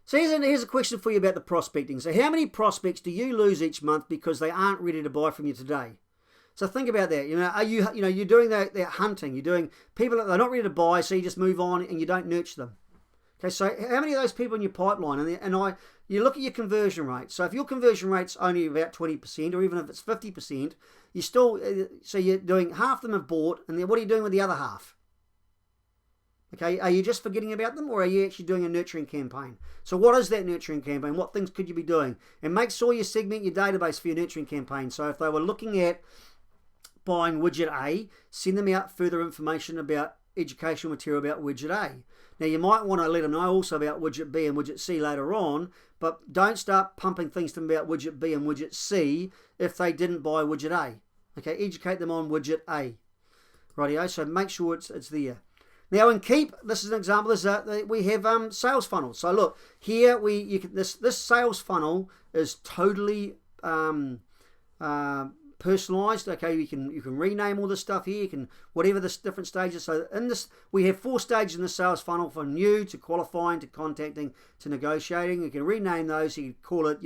So here's a question for you about the prospecting. So how many prospects do you lose each month because they aren't ready to buy from you today? So think about that. You know, you're doing that hunting. You're doing people that they're not ready to buy, so you just move on and you don't nurture them. Okay, so how many of those people in your pipeline? You look at your conversion rate. So if your conversion rate's only about 20%, or even if it's 50%, so you're doing half of them have bought, and then what are you doing with the other half? Okay, are you just forgetting about them, or are you actually doing a nurturing campaign? So what is that nurturing campaign? What things could you be doing? And make sure you segment your database for your nurturing campaign. So if they were looking at buying widget A, send them out further information about educational material about widget A. Now you might want to let them know also about widget B and widget C later on, but don't start pumping things to them about widget B and widget C if they didn't buy widget A. Okay, educate them on widget A. Rightio, so make sure it's there. Now in Keep, this is an example. We have sales funnels. So look here, this sales funnel is totally personalized. Okay, you can rename all this stuff here. You can whatever the different stages. So in this, we have 4 stages in the sales funnel, from new to qualifying to contacting to negotiating. You can rename those. You can call it,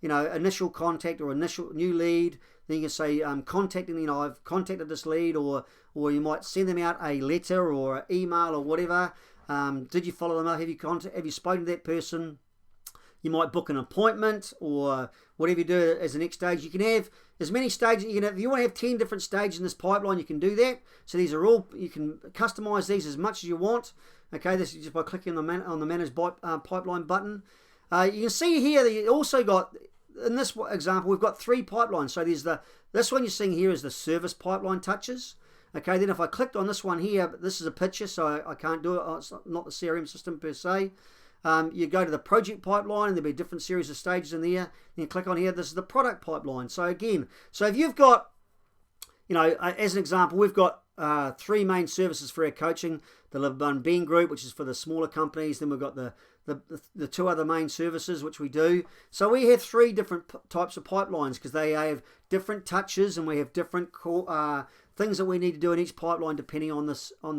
initial contact or initial new lead. Then you can say contacting. I've contacted this lead, or you might send them out a letter or an email or whatever. Did you follow them up? Have you spoken to that person? You might book an appointment, or whatever you do as the next stage. You can have as many stages. You can have, if you want to have 10 different stages in this pipeline, you can do that. So these are all, you can customize these as much as you want. Okay, this is just by clicking on the Manage Pipeline button. You can see here that you also got, in this example, we've got 3 pipelines. So there's this one you're seeing here is the service pipeline touches. Okay, then if I clicked on this one here, this is a picture, so I can't do it. Oh, it's not the CRM system per se. You go to the project pipeline, and there'll be a different series of stages in there. Then you click on here, this is the product pipeline. So again, if you've got, as an example, we've got 3 main services for our coaching: the LibAbun Being Group, which is for the smaller companies. Then we've got the 2 other main services which we do. So we have 3 different types of pipelines, because they have different touches, and we have different things that we need to do in each pipeline depending on the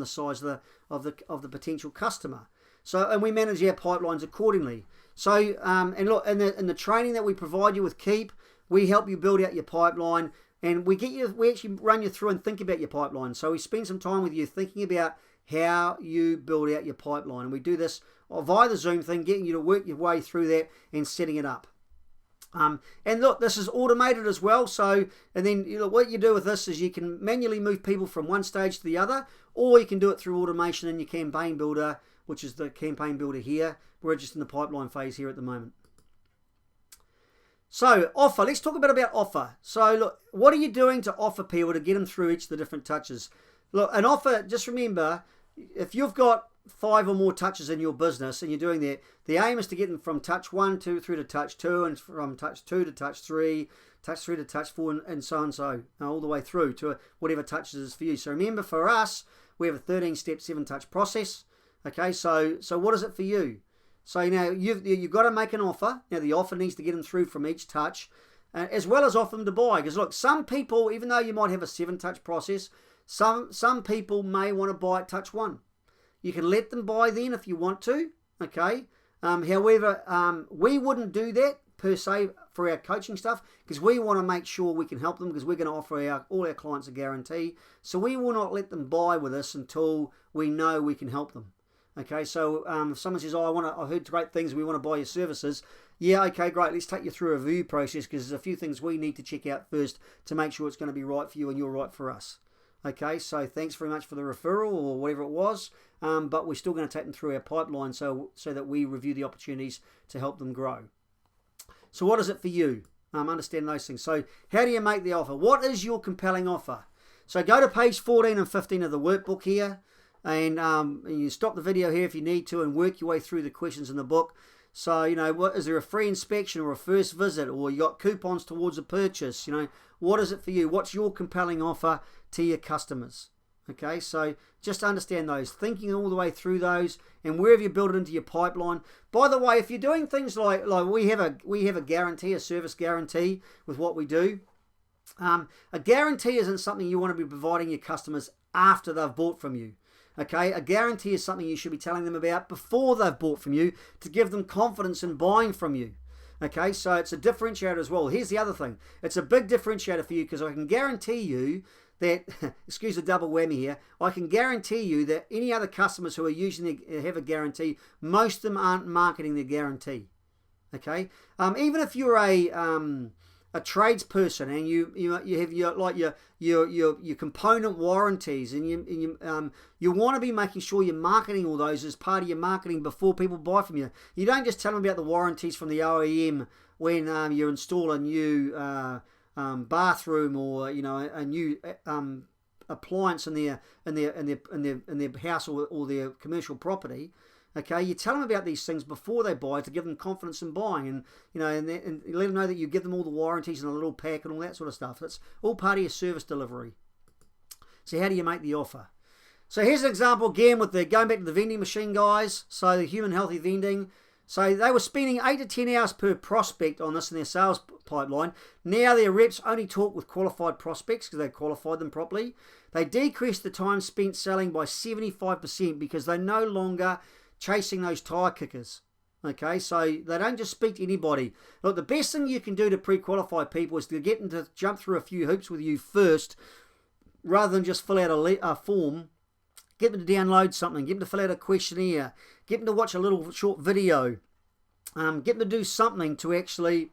size of the potential customer. So, and we manage our pipelines accordingly. So, and look, in the training that we provide you with Keep, we help you build out your pipeline, and we actually run you through and think about your pipeline. So we spend some time with you thinking about how you build out your pipeline. And we do this via the Zoom thing, getting you to work your way through that and setting it up. And look, this is automated as well. So, and then what you do with this is you can manually move people from one stage to the other, or you can do it through automation in your campaign builder, which is the campaign builder here. We're just in the pipeline phase here at the moment. So offer, let's talk a bit about offer. So look, what are you doing to offer people to get them through each of the different touches? Look, an offer, just remember, if you've got 5 or more touches in your business and you're doing that, the aim is to get them from touch 1 through to touch 2, and from touch 2 to touch 3, touch 3 to touch 4, and so all the way through to whatever touches is for you. So remember, for us, we have a 13-step 7-touch process. Okay, so what is it for you? So now you've got to make an offer. Now the offer needs to get them through from each touch, as well as offer them to buy. Because look, some people, even though you might have a 7-touch process, some people may want to buy at touch 1. You can let them buy then if you want to. Okay. However, we wouldn't do that per se for our coaching stuff, because we want to make sure we can help them, because we're going to offer all our clients a guarantee. So we will not let them buy with us until we know we can help them. Okay, so if someone says, I've heard great things, we want to buy your services. Yeah, okay, great. Let's take you through a review process, because there's a few things we need to check out first to make sure it's going to be right for you and you're right for us. Okay, so thanks very much for the referral or whatever it was, but we're still going to take them through our pipeline so that we review the opportunities to help them grow. So what is it for you? Understand those things. So how do you make the offer? What is your compelling offer? So go to page 14 and 15 of the workbook here. And you stop the video here if you need to and work your way through the questions in the book. So, what is there, a free inspection or a first visit, or you got coupons towards a purchase? What is it for you? What's your compelling offer to your customers? Okay, so just understand those, thinking all the way through those, and wherever you build it into your pipeline. By the way, if you're doing things like we have a guarantee, a service guarantee with what we do. A guarantee isn't something you want to be providing your customers after they've bought from you. Okay, a guarantee is something you should be telling them about before they've bought from you, to give them confidence in buying from you. Okay, so it's a differentiator as well. Here's the other thing. It's a big differentiator for you, because I can guarantee you that, excuse the double whammy here, I can guarantee you that any other customers who are have a guarantee, most of them aren't marketing their guarantee. Okay, even if you're a tradesperson and you have your component warranties, and you want to be making sure you're marketing all those as part of your marketing before people buy from you. You don't just tell them about the warranties from the OEM when you install a new bathroom or a new appliance in their house or their commercial property. Okay, you tell them about these things before they buy to give them confidence in buying, and and let them know that you give them all the warranties in a little pack and all that sort of stuff. That's all part of your service delivery. So how do you make the offer? So here's an example again with the going back to the vending machine guys. So the human healthy vending. So they were spending 8 to 10 hours per prospect on this in their sales pipeline. Now their reps only talk with qualified prospects because they qualified them properly. They decreased the time spent selling by 75% because they're no longer chasing those tire kickers. Okay, so they don't just speak to anybody. Look, the best thing you can do to pre-qualify people is to get them to jump through a few hoops with you first, rather than just fill out a form. Get them to download something, get them to fill out a questionnaire, get them to watch a little short video, get them to do something to actually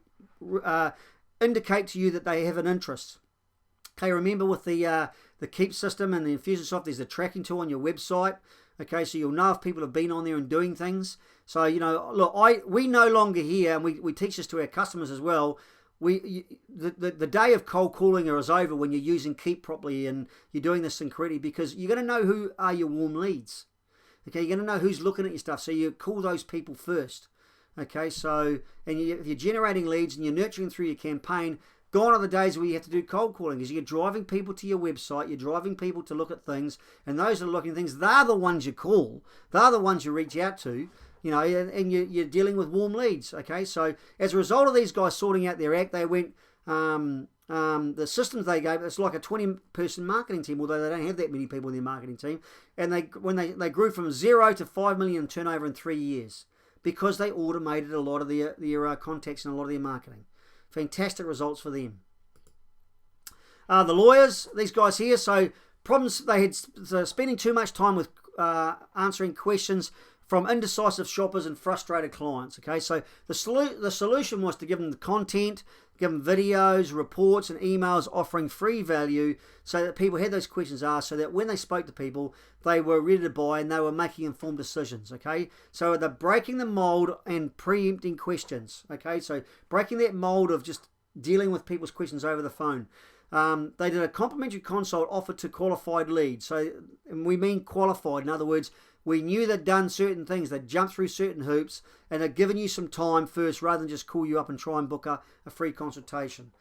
indicate to you that they have an interest. Okay, remember with the Keep system and the Infusionsoft, there's a tracking tool on your website. Okay, so you'll know if people have been on there and doing things. So, you know, look, we no longer here, and we teach this to our customers as well, the day of cold calling is over when you're using Keep properly and you're doing this thing correctly, because you're going to know who are your warm leads. Okay, you're going to know who's looking at your stuff, so you call those people first. Okay, so, and if you're generating leads and you're nurturing through your campaign, gone are the days where you have to do cold calling, because you're driving people to your website, you're driving people to look at things, and those that are looking at things, they're the ones you call, they're the ones you reach out to. You know, and you're dealing with warm leads, okay? So as a result of these guys sorting out their act, they went, the systems they gave, it's like a 20-person marketing team, although they don't have that many people in their marketing team. And they grew from 0 to 5 million turnover in 3 years because they automated a lot of their contacts and a lot of their marketing. Fantastic results for them. The lawyers, these guys here, so problems, they had spending too much time with answering questions from indecisive shoppers and frustrated clients. Okay, so the solution was to give them the content, give them videos, reports, and emails offering free value, so that people had those questions asked, so that when they spoke to people, they were ready to buy and they were making informed decisions. Okay, so they're breaking the mold and preempting questions. Okay, so breaking that mold of just dealing with people's questions over the phone. They did a complimentary consult offered to qualified leads. So, and we mean qualified. In other words, we knew they'd done certain things, they'd jumped through certain hoops, and they'd given you some time first rather than just call you up and try and book a free consultation.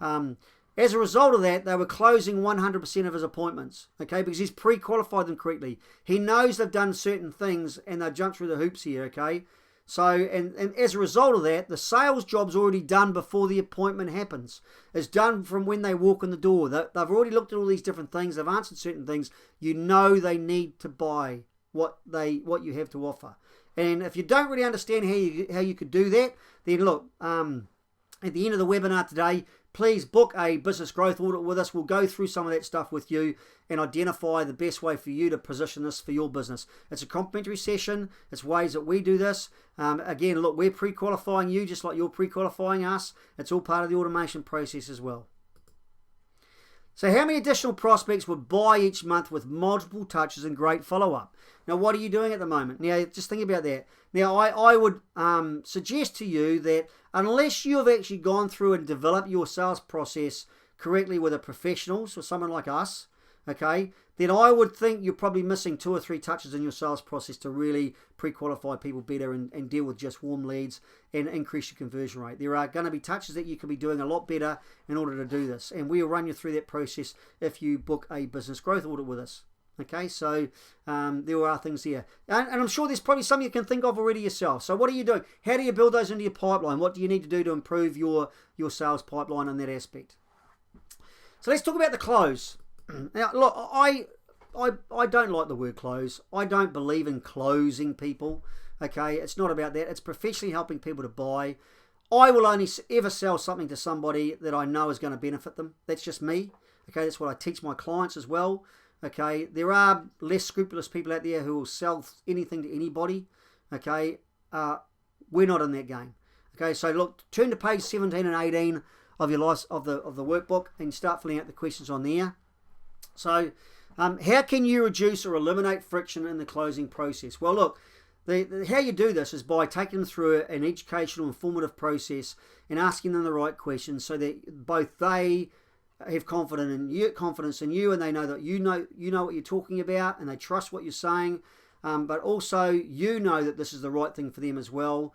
As a result of that, they were closing 100% of his appointments, okay, because he's pre-qualified them correctly. He knows they've done certain things and they've jumped through the hoops here, okay? So, and as a result of that, the sales job's already done before the appointment happens. It's done from when they walk in the door. They've already looked at all these different things, they've answered certain things. You know they need to buy what you have to offer. And if you don't really understand how you could do that, then look, at the end of the webinar today, please book a business growth audit with us. We'll go through some of that stuff with you and identify the best way for you to position this for your business. It's a complimentary session. It's ways that we do this. Again, look, we're pre-qualifying you just like you're pre-qualifying us. It's all part of the automation process as well. So how many additional prospects would buy each month with multiple touches and great follow-up? Now, what are you doing at the moment? Now, just think about that. Now, I would suggest to you that unless you have actually gone through and developed your sales process correctly with a professional, so someone like us, okay, then I would think you're probably missing 2 or 3 touches in your sales process to really pre-qualify people better and deal with just warm leads and increase your conversion rate. There are going to be touches that you could be doing a lot better in order to do this, and we will run you through that process if you book a business growth audit with us. Okay, so there are things here. And I'm sure there's probably some you can think of already yourself. So what are you doing? How do you build those into your pipeline? What do you need to do to improve your sales pipeline in that aspect? So let's talk about the close. Now, look, I don't like the word close. I don't believe in closing people. Okay, it's not about that. It's professionally helping people to buy. I will only ever sell something to somebody that I know is going to benefit them. That's just me. Okay, that's what I teach my clients as well. Okay, there are less scrupulous people out there who will sell anything to anybody. Okay, we're not in that game. Okay, so look, turn to page 17 and 18 of your of the workbook and start filling out the questions on there. So, how can you reduce or eliminate friction in the closing process? Well, look, how you do this is by taking them through an educational, informative process and asking them the right questions so that both they have confidence in you, and they know that you know what you're talking about, and they trust what you're saying. But also, you know that this is the right thing for them as well.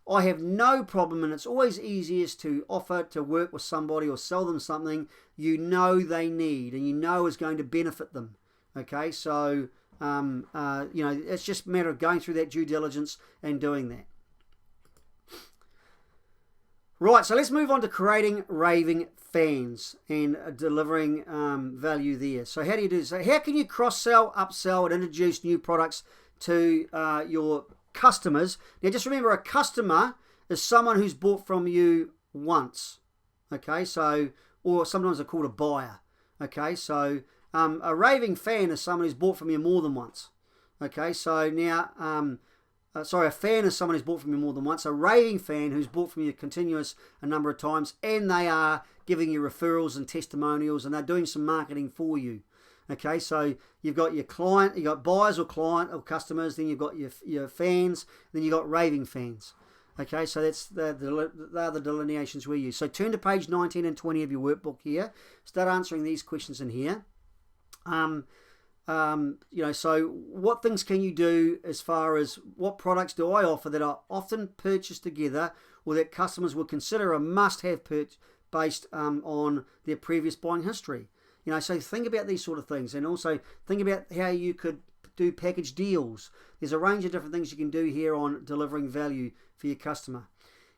I have no problem, and it's always easiest to offer to work with somebody or sell them something you know they need and you know is going to benefit them. Okay, so it's just a matter of going through that due diligence and doing that. Right, so let's move on to creating raving fans and delivering value there. So how do you do this? So how can you cross-sell, upsell, and introduce new products to your customers? Now, just remember, a customer is someone who's bought from you once. Okay, so, or sometimes they're called a buyer. Okay, so a raving fan is someone who's bought from you more than once. Okay, so now... a fan is someone who's bought from you more than once. A raving fan who's bought from you a number of times, and they are giving you referrals and testimonials, and they're doing some marketing for you. Okay, so you've got your client, you've got buyers or client or customers, then you've got your fans, then you've got raving fans. Okay, so that's they're the delineations we use. So turn to page 19 and 20 of your workbook here. Start answering these questions in here. So what things can you do as far as what products do I offer that are often purchased together or that customers will consider a must-have purchase based on their previous buying history? So think about these sort of things, and also think about how you could do package deals. There's a range of different things you can do here on delivering value for your customer.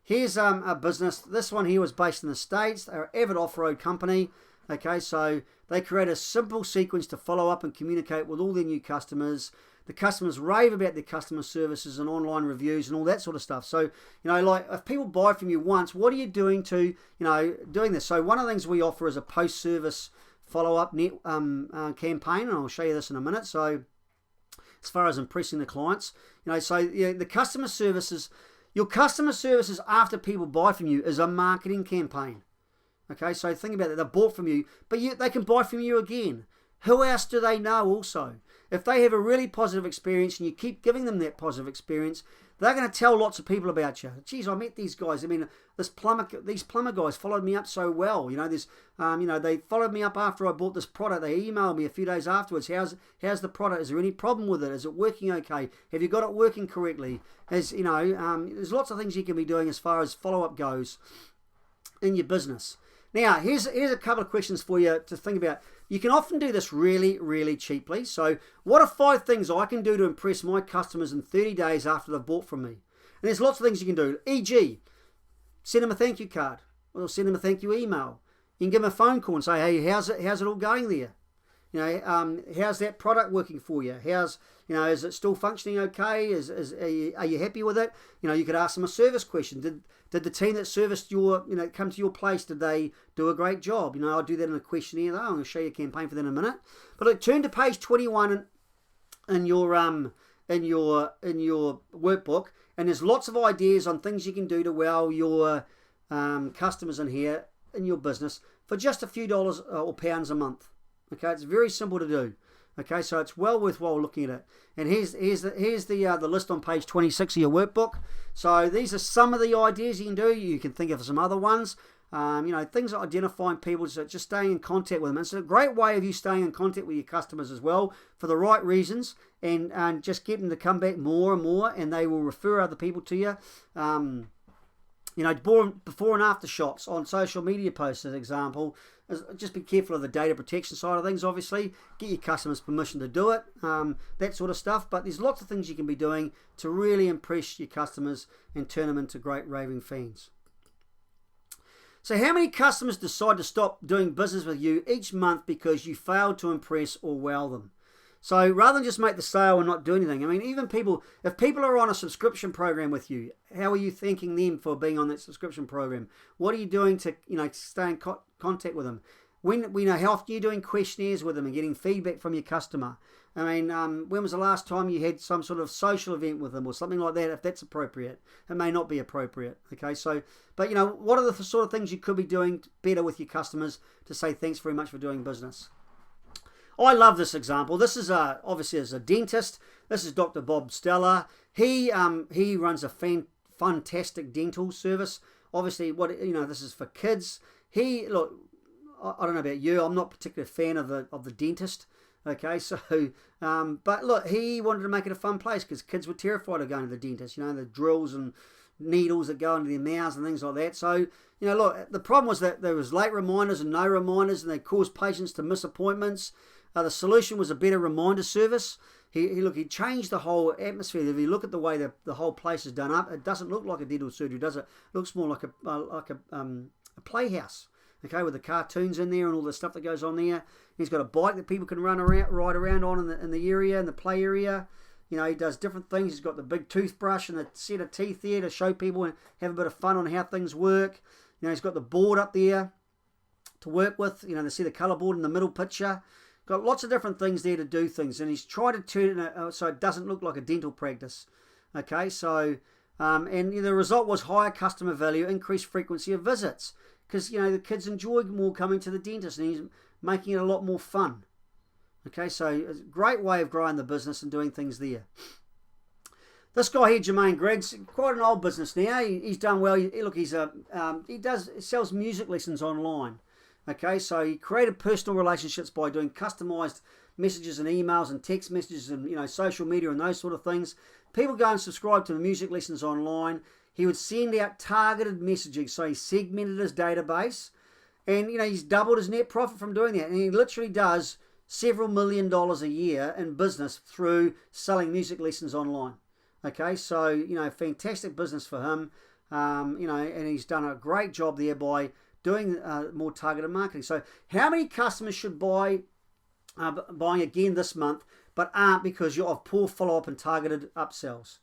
Here's a business. This one here was based in the States. They're an avid off-road company. Okay, so they create a simple sequence to follow up and communicate with all their new customers. The customers rave about their customer services and online reviews and all that sort of stuff. So, like if people buy from you once, what are you doing to, doing this? So one of the things we offer is a post-service follow-up campaign, and I'll show you this in a minute. So as far as impressing the clients, the customer services, your customer services after people buy from you is a marketing campaign. Okay, so think about it. They bought from you, but they can buy from you again. Who else do they know also? If they have a really positive experience and you keep giving them that positive experience, they're going to tell lots of people about you. Geez, I met these guys. I mean, these plumber guys followed me up so well. They followed me up after I bought this product. They emailed me a few days afterwards. How's the product? Is there any problem with it? Is it working okay? Have you got it working correctly? There's lots of things you can be doing as far as follow-up goes in your business. Now, here's a couple of questions for you to think about. You can often do this really, really cheaply. So, what are 5 things I can do to impress my customers in 30 days after they've bought from me? And there's lots of things you can do. E.g., send them a thank you card, or send them a thank you email. You can give them a phone call and say, hey, how's it all going there? How's that product working for you? Is it still functioning okay? Are you happy with it? You could ask them a service question. Did the team that serviced come to your place, did they do a great job? I'll do that in a questionnaire though. I'm going to show you a campaign for that in a minute. But look, turn to page 21 in your workbook, and there's lots of ideas on things you can do to wow your customers in here in your business for just a few dollars or pounds a month. Okay, it's very simple to do. Okay, so it's well worthwhile looking at it. And here's the list on page 26 of your workbook. So these are some of the ideas you can do. You can think of some other ones. Things like identifying people, so just staying in contact with them. It's a great way of you staying in contact with your customers as well for the right reasons, and just get them to come back more and more, and they will refer other people to you. Before and after shots on social media posts, as an example. Just be careful of the data protection side of things, obviously. Get your customers' permission to do it, that sort of stuff. But there's lots of things you can be doing to really impress your customers and turn them into great raving fans. So how many customers decide to stop doing business with you each month because you failed to impress or wow them? So rather than just make the sale and not do anything, even people, if people are on a subscription program with you, how are you thanking them for being on that subscription program? What are you doing to, stay in contact with them? How often are you doing questionnaires with them and getting feedback from your customer? When was the last time you had some sort of social event with them or something like that, if that's appropriate? It may not be appropriate, okay? So, but what are the sort of things you could be doing better with your customers to say thanks very much for doing business? I love this example. This is obviously as a dentist. This is Dr. Bob Stella. He runs a fantastic dental service. Obviously, this is for kids. I don't know about you. I'm not particularly a fan of the dentist. Okay, so but look, he wanted to make it a fun place because kids were terrified of going to the dentist. The drills and needles that go into their mouths and things like that. So, look, the problem was that there was late reminders and no reminders, and they caused patients to miss appointments. The solution was a better reminder service. He changed the whole atmosphere. If you look at the way the whole place is done up, it doesn't look like a dental surgery, does it? It looks more like a playhouse, okay, with the cartoons in there and all the stuff that goes on there. He's got a bike that people can ride around on in the area, in the play area. He does different things. He's got the big toothbrush and the set of teeth there to show people and have a bit of fun on how things work. He's got the board up there to work with. They see the colour board in the middle picture. Got lots of different things there to do things, and he's tried to turn it so it doesn't look like a dental practice. Okay, so and the result was higher customer value, increased frequency of visits, because the kids enjoy more coming to the dentist, and he's making it a lot more fun. Okay, so it's a great way of growing the business and doing things there. This guy here, Jermaine Gregg's quite an old business now. He's done well. He sells music lessons online. Okay, so he created personal relationships by doing customized messages and emails and text messages and social media and those sort of things. People go and subscribe to the music lessons online. He would send out targeted messaging, so he segmented his database, and he's doubled his net profit from doing that. And he literally does several $1 million a year in business through selling music lessons online. Okay, so fantastic business for him. And he's done a great job there by doing more targeted marketing. So how many customers should buying again this month but aren't because you're of poor follow-up and targeted upsells?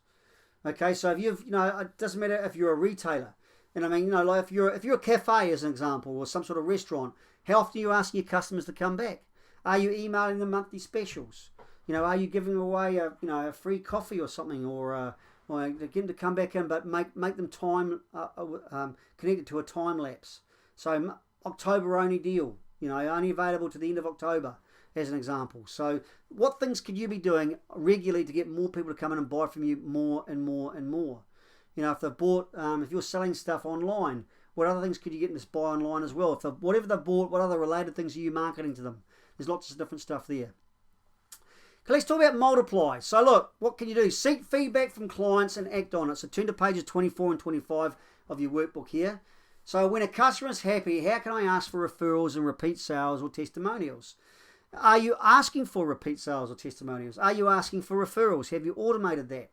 Okay, so if you've, it doesn't matter if you're a retailer. And like if you're a cafe, as an example, or some sort of restaurant, how often are you asking your customers to come back? Are you emailing them monthly specials? Are you giving away a free coffee or something, or get them to come back in, but make them time connected to a time lapse? So October only deal, only available to the end of October, as an example. So what things could you be doing regularly to get more people to come in and buy from you more and more and more? If they've bought, if you're selling stuff online, what other things could you get them to buy online as well? Whatever they've bought, what other related things are you marketing to them? There's lots of different stuff there. Okay, let's talk about multiply. So look, what can you do? Seek feedback from clients and act on it. So turn to pages 24 and 25 of your workbook here. So when a customer is happy, how can I ask for referrals and repeat sales or testimonials? Are you asking for repeat sales or testimonials? Are you asking for referrals? Have you automated that?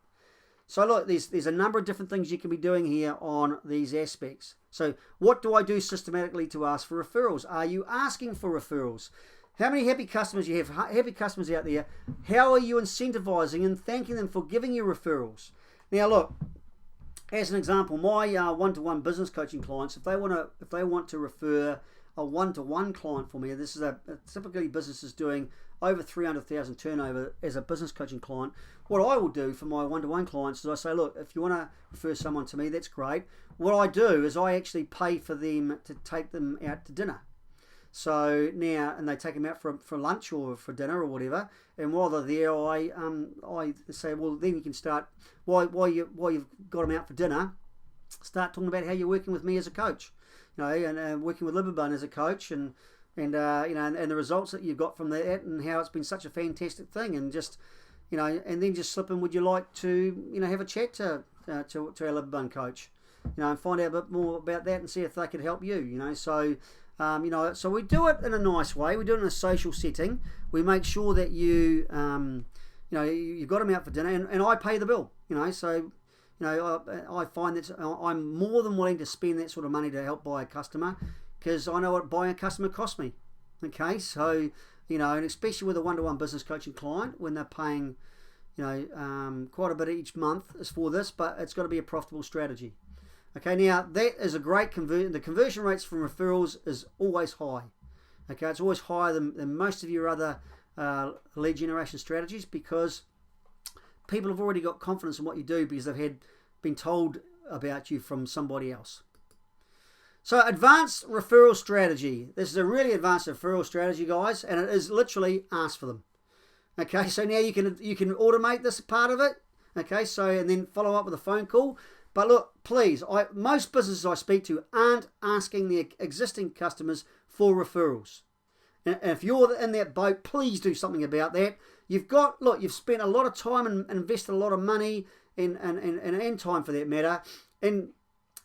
So look, there's a number of different things you can be doing here on these aspects. So what do I do systematically to ask for referrals? Are you asking for referrals? How many happy customers you have? Happy customers out there. How are you incentivizing and thanking them for giving you referrals? Now look, as an example, my one-to-one business coaching clients, if they want to refer a one-to-one client for me, this is typically businesses doing over 300,000 turnover as a business coaching client. What I will do for my one-to-one clients is I say, look, if you want to refer someone to me, that's great. What I do is I actually pay for them to take them out to dinner. So now, and they take them out for lunch or for dinner or whatever, and while they're there, I say, well, then you can start, while you've got them out for dinner, start talking about how you're working with me as a coach, and working with LibAbun as a coach, and the results that you've got from that, and how it's been such a fantastic thing, and just, and then just slip in, would you like to, have a chat to our LibAbun coach, and find out a bit more about that and see if they could help you, so. So we do it in a nice way. We do it in a social setting. We make sure that you've got them out for dinner, and I pay the bill. So I find that I'm more than willing to spend that sort of money to help buy a customer, because I know what buying a customer costs me. Okay, so and especially with a one-to-one business coaching client, when they're paying quite a bit each month is for this, but it's got to be a profitable strategy. Okay, now that is a great conversion. The conversion rates from referrals is always high. Okay, it's always higher than most of your other lead generation strategies, because people have already got confidence in what you do because they've been told about you from somebody else. So advanced referral strategy. This is a really advanced referral strategy, guys, and it is literally ask for them. Okay, so now you can automate this part of it. Okay, so and then follow up with a phone call. But look, please, most businesses I speak to aren't asking their existing customers for referrals. And if you're in that boat, please do something about that. You've spent a lot of time and invested a lot of money and time for that matter in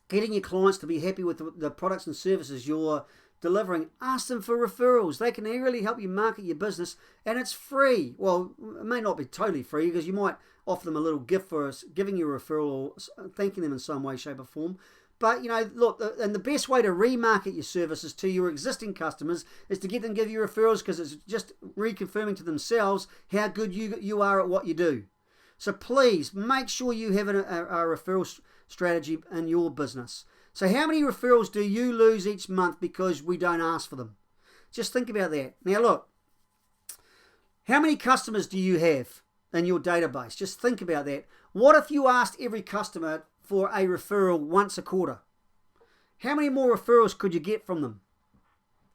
getting your clients to be happy with the products and services you're delivering, ask them for referrals. They can really help you market your business, and it's free. Well, it may not be totally free, because you might offer them a little gift for giving you a referral or thanking them in some way, shape or form. But, look, and the best way to remarket your services to your existing customers is to get them to give you referrals, because it's just reconfirming to themselves how good you are at what you do. So please make sure you have a referral strategy in your business. So how many referrals do you lose each month because we don't ask for them? Just think about that. Now look, how many customers do you have in your database? Just think about that. What if you asked every customer for a referral once a quarter? How many more referrals could you get from them?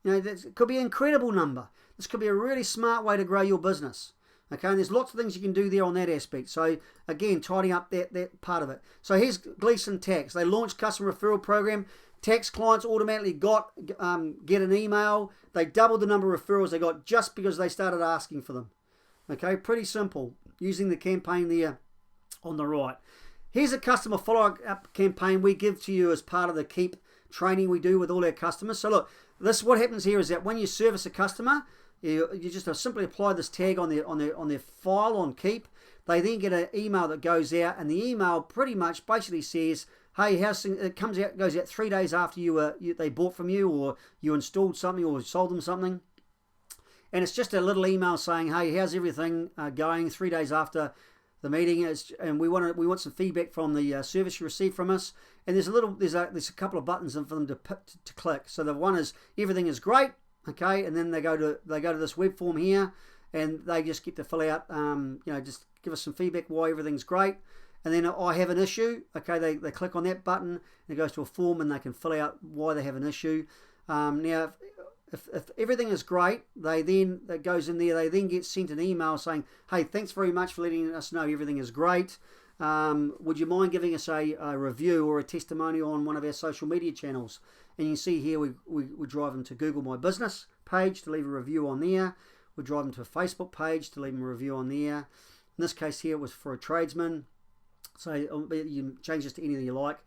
That could be an incredible number. This could be a really smart way to grow your business. Okay, and there's lots of things you can do there on that aspect. So again, tidying up that part of it. So here's Gleason Tax. They launched customer referral program. Tax clients automatically get an email. They doubled the number of referrals they got just because they started asking for them. Okay, pretty simple. Using the campaign there on the right. Here's a customer follow-up campaign we give to you as part of the Keep training we do with all our customers. So look, what happens here is that when you service a customer, you just simply apply this tag on their file on Keep. They then get an email that goes out, and the email pretty much basically says, "Hey, it goes out 3 days after they bought from you, or you installed something, or sold them something." And it's just a little email saying, "Hey, how's everything going 3 days after the meeting?" And we want some feedback from the service you received from us. And there's a couple of buttons for them to click. So the one is everything is great. Okay, and then they go to this web form here, and they just get to fill out, just give us some feedback why everything's great. And then I have an issue. Okay, they click on that button, and it goes to a form, and they can fill out why they have an issue. Now, if everything is great, that goes in there. They then get sent an email saying, "Hey, thanks very much for letting us know everything is great. Would you mind giving us a review or a testimonial on one of our social media channels?" And you see here we drive them to Google My Business page to leave a review on there. We drive them to a Facebook page to leave them a review on there. In this case here, it was for a tradesman. So you can change this to anything you like.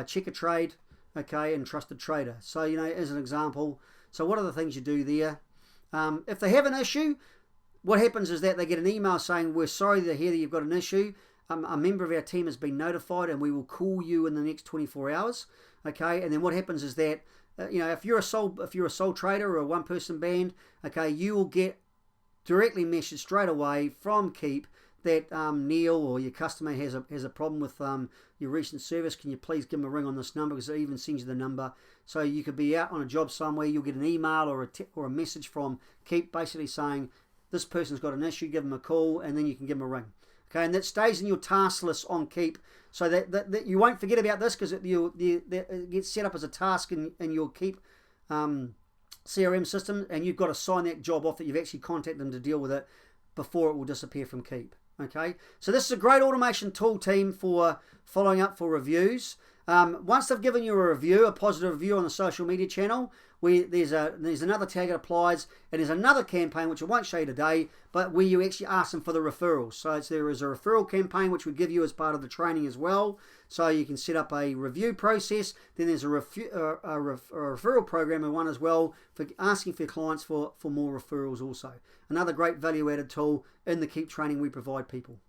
Check a trade, okay, and trusted trader. So, as an example, so what are the things you do there? If they have an issue, what happens is that they get an email saying, "We're sorry to hear that you've got an issue. A member of our team has been notified, and we will call you in the next 24 hours. Okay, and then what happens is that if you're a sole trader or a one-person band, okay, you will get directly messaged straight away from Keep that Neil or your customer has a problem with your recent service. Can you please give them a ring on this number?" Because it even sends you the number. So you could be out on a job somewhere, you'll get an email or a message from Keep basically saying, "This person's got an issue, give them a call," and then you can give them a ring. Okay, and that stays in your task list on Keep, so that you won't forget about this, because it gets set up as a task in your Keep CRM system, and you've got to sign that job off that you've actually contacted them to deal with it before it will disappear from Keep. Okay, so this is a great automation tool, team, for following up for reviews. Once they've given you a positive review on the social media channel, there's another tag that applies, and there's another campaign which I won't show you today, but where you actually ask them for the referrals. So there is a referral campaign which we give you as part of the training as well. So you can set up a review process. Then there's a referral program in one as well for asking for your clients for more referrals also. Another great value-added tool in the Keep training we provide people.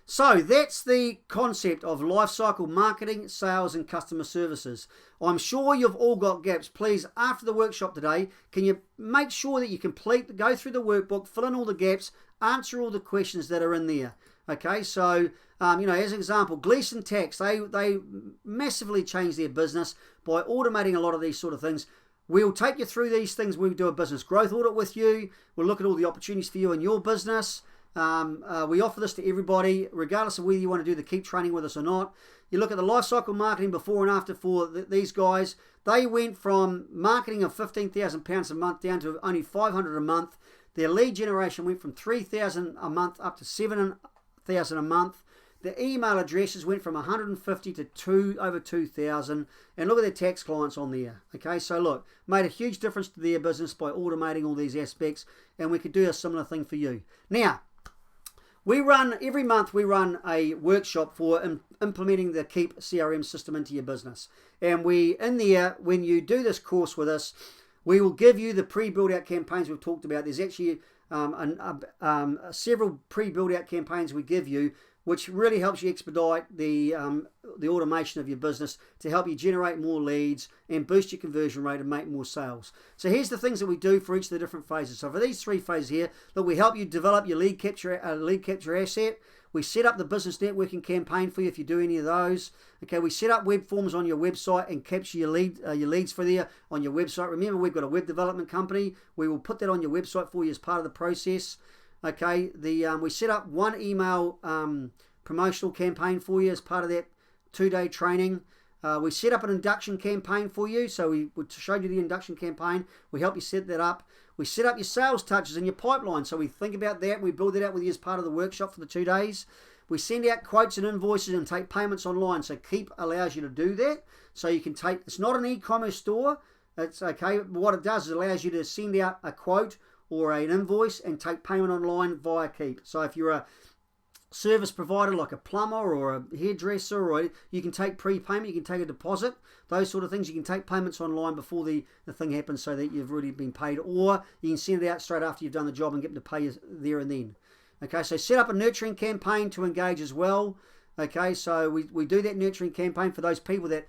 So that's the concept of lifecycle marketing, sales, and customer services. I'm sure you've all got gaps. Please, after the workshop today, can you make sure that you go through the workbook, fill in all the gaps, answer all the questions that are in there. Okay, so as an example, Gleason Tax, they massively changed their business by automating a lot of these sort of things. We'll take you through these things. We'll do a business growth audit with you. We'll look at all the opportunities for you in your business. We offer this to everybody, regardless of whether you want to do the Keep training with us or not. You look at the lifecycle marketing before and after for these guys. They went from marketing of £15,000 a month down to only $500 a month. Their lead generation went from $3,000 a month up to $7,000 a month. The email addresses went from 150 to over 2,000. And look at their tax clients on there. Okay, so look, made a huge difference to their business by automating all these aspects. And we could do a similar thing for you. Now, every month we run a workshop for implementing the Keep CRM system into your business. And in there, when you do this course with us, we will give you the pre-built out campaigns we've talked about. There's actually several pre-built out campaigns we give you, which really helps you expedite the automation of your business to help you generate more leads and boost your conversion rate and make more sales. So here's the things that we do for each of the different phases. So for these 3 phases here, look, we help you develop your lead capture asset. We set up the business networking campaign for you if you do any of those. Okay, we set up web forms on your website and capture your leads for there on your website. Remember, we've got a web development company. We will put that on your website for you as part of the process. Okay, we set up 1 email promotional campaign for you as part of that 2-day training. We set up an induction campaign for you. So we showed you the induction campaign. We help you set that up. We set up your sales touches in your pipeline. So we think about that. We build that out with you as part of the workshop for the 2 days. We send out quotes and invoices and take payments online. So Keep allows you to do that. So you can take, it's not an e-commerce store. It's okay. But what it does is it allows you to send out a quote or an invoice and take payment online via Keep. So if you're a service provider like a plumber or a hairdresser, or you can take prepayment, you can take a deposit, those sort of things. You can take payments online before the thing happens so that you've already been paid, or you can send it out straight after you've done the job and get them to pay you there and then. Okay, so set up a nurturing campaign to engage as well. Okay, so we do that nurturing campaign for those people that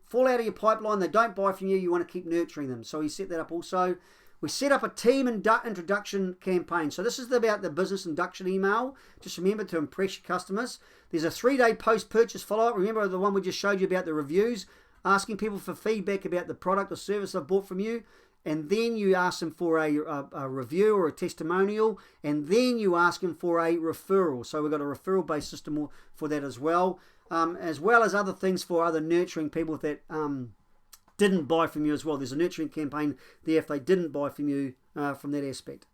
fall out of your pipeline, they don't buy from you, you want to keep nurturing them. So we set that up also. We set up a team introduction campaign. So this is about the business induction email. Just remember to impress your customers. There's a 3-day post-purchase follow-up. Remember the one we just showed you about the reviews, asking people for feedback about the product or service they've bought from you. And then you ask them for a review or a testimonial. And then you ask them for a referral. So we've got a referral-based system for that as well as other things for other nurturing people that didn't buy from you as well. There's a nurturing campaign there if they didn't buy from you from that aspect.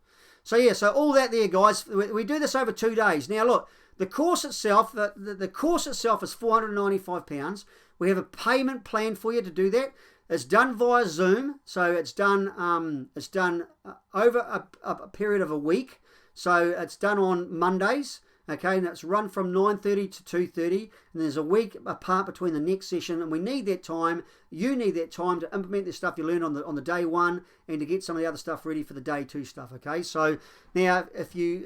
So yeah, so all that there, guys. We do this over 2 days. Now look, the course itself, the course itself is £495. We have a payment plan for you to do that. It's done via Zoom, so it's done over a period of a week. So it's done on Mondays. Okay, and it's run from 9:30 to 2:30, and there's a week apart between the next session, and we need that time. You need that time to implement the stuff you learned on the day 1, and to get some of the other stuff ready for the day 2 stuff. Okay, so now if you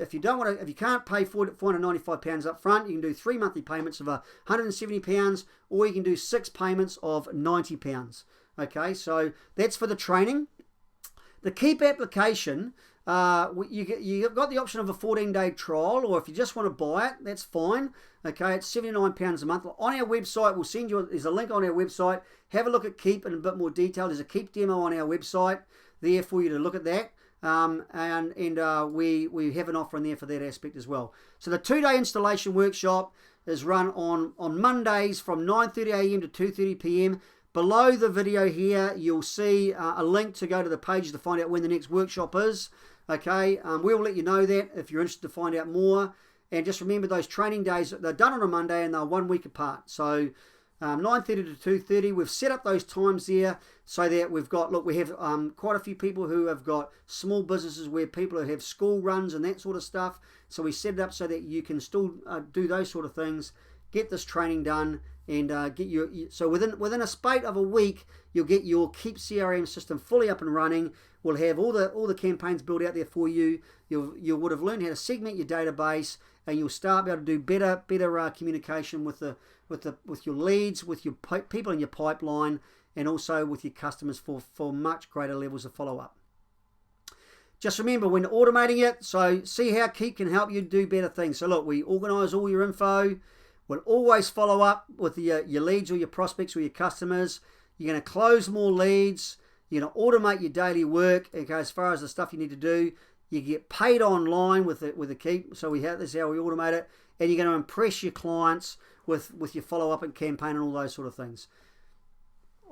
can't pay £495 up front, you can do 3 monthly payments of £170, or you can do 6 payments of £90. Okay, so that's for the training. The Keep application. You've got the option of a 14-day trial, or if you just want to buy it, that's fine. Okay, it's £79 a month. On our website, we'll send you, there's a link on our website. Have a look at Keep in a bit more detail. There's a Keep demo on our website there for you to look at that. We have an offer in there for that aspect as well. So the 2-day installation workshop is run on Mondays from 9:30 a.m. to 2:30 p.m. Below the video here, you'll see a link to go to the page to find out when the next workshop is. Okay, we'll let you know that if you're interested to find out more. And just remember those training days, they're done on a Monday and they're 1 week apart. So 9:30 to 2:30, we've set up those times there so that we've got, look, we have quite a few people who have got small businesses where people who have school runs and that sort of stuff. So we set it up so that you can still do those sort of things, get this training done, and get so within a spate of a week, you'll get your Keep CRM system fully up and running. We'll have all the campaigns built out there for you. You would have learned how to segment your database, and you'll start be able to do better communication with your leads, with your people in your pipeline, and also with your customers for much greater levels of follow-up. Just remember, when automating it, so see how Keep can help you do better things. So look, we organise all your info. We'll always follow up with your leads or your prospects or your customers. You're going to close more leads. You're going to automate your daily work. Okay, as far as the stuff you need to do, you get paid online with the Keep. So this is how we automate it, and you're going to impress your clients with your follow up and campaign and all those sort of things.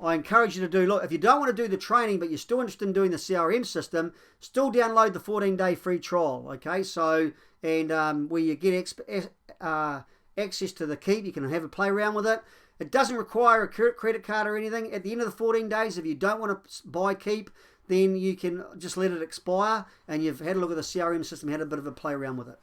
I encourage you to do. Look, if you don't want to do the training, but you're still interested in doing the CRM system, still download the 14-day free trial. Okay, so where you get access to the Keep, you can have a play around with it. It doesn't require a credit card or anything. At the end of the 14 days, if you don't want to buy Keep, then you can just let it expire, and you've had a look at the CRM system, had a bit of a play around with it.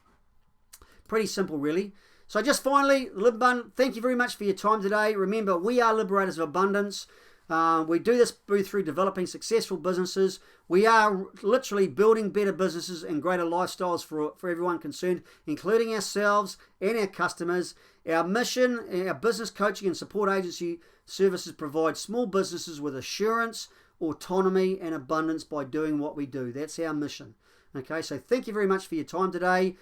Pretty simple, really. So just finally, LibAbun, thank you very much for your time today. Remember, we are liberators of abundance. We do this through developing successful businesses. We are literally building better businesses and greater lifestyles for everyone concerned, including ourselves and our customers. Our mission, our business coaching and support agency services provide small businesses with assurance, autonomy, and abundance by doing what we do. That's our mission. Okay, so thank you very much for your time today.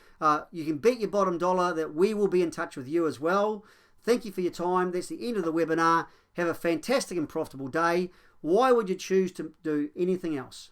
You can bet your bottom dollar that we will be in touch with you as well. Thank you for your time. That's the end of the webinar. Have a fantastic and profitable day. Why would you choose to do anything else?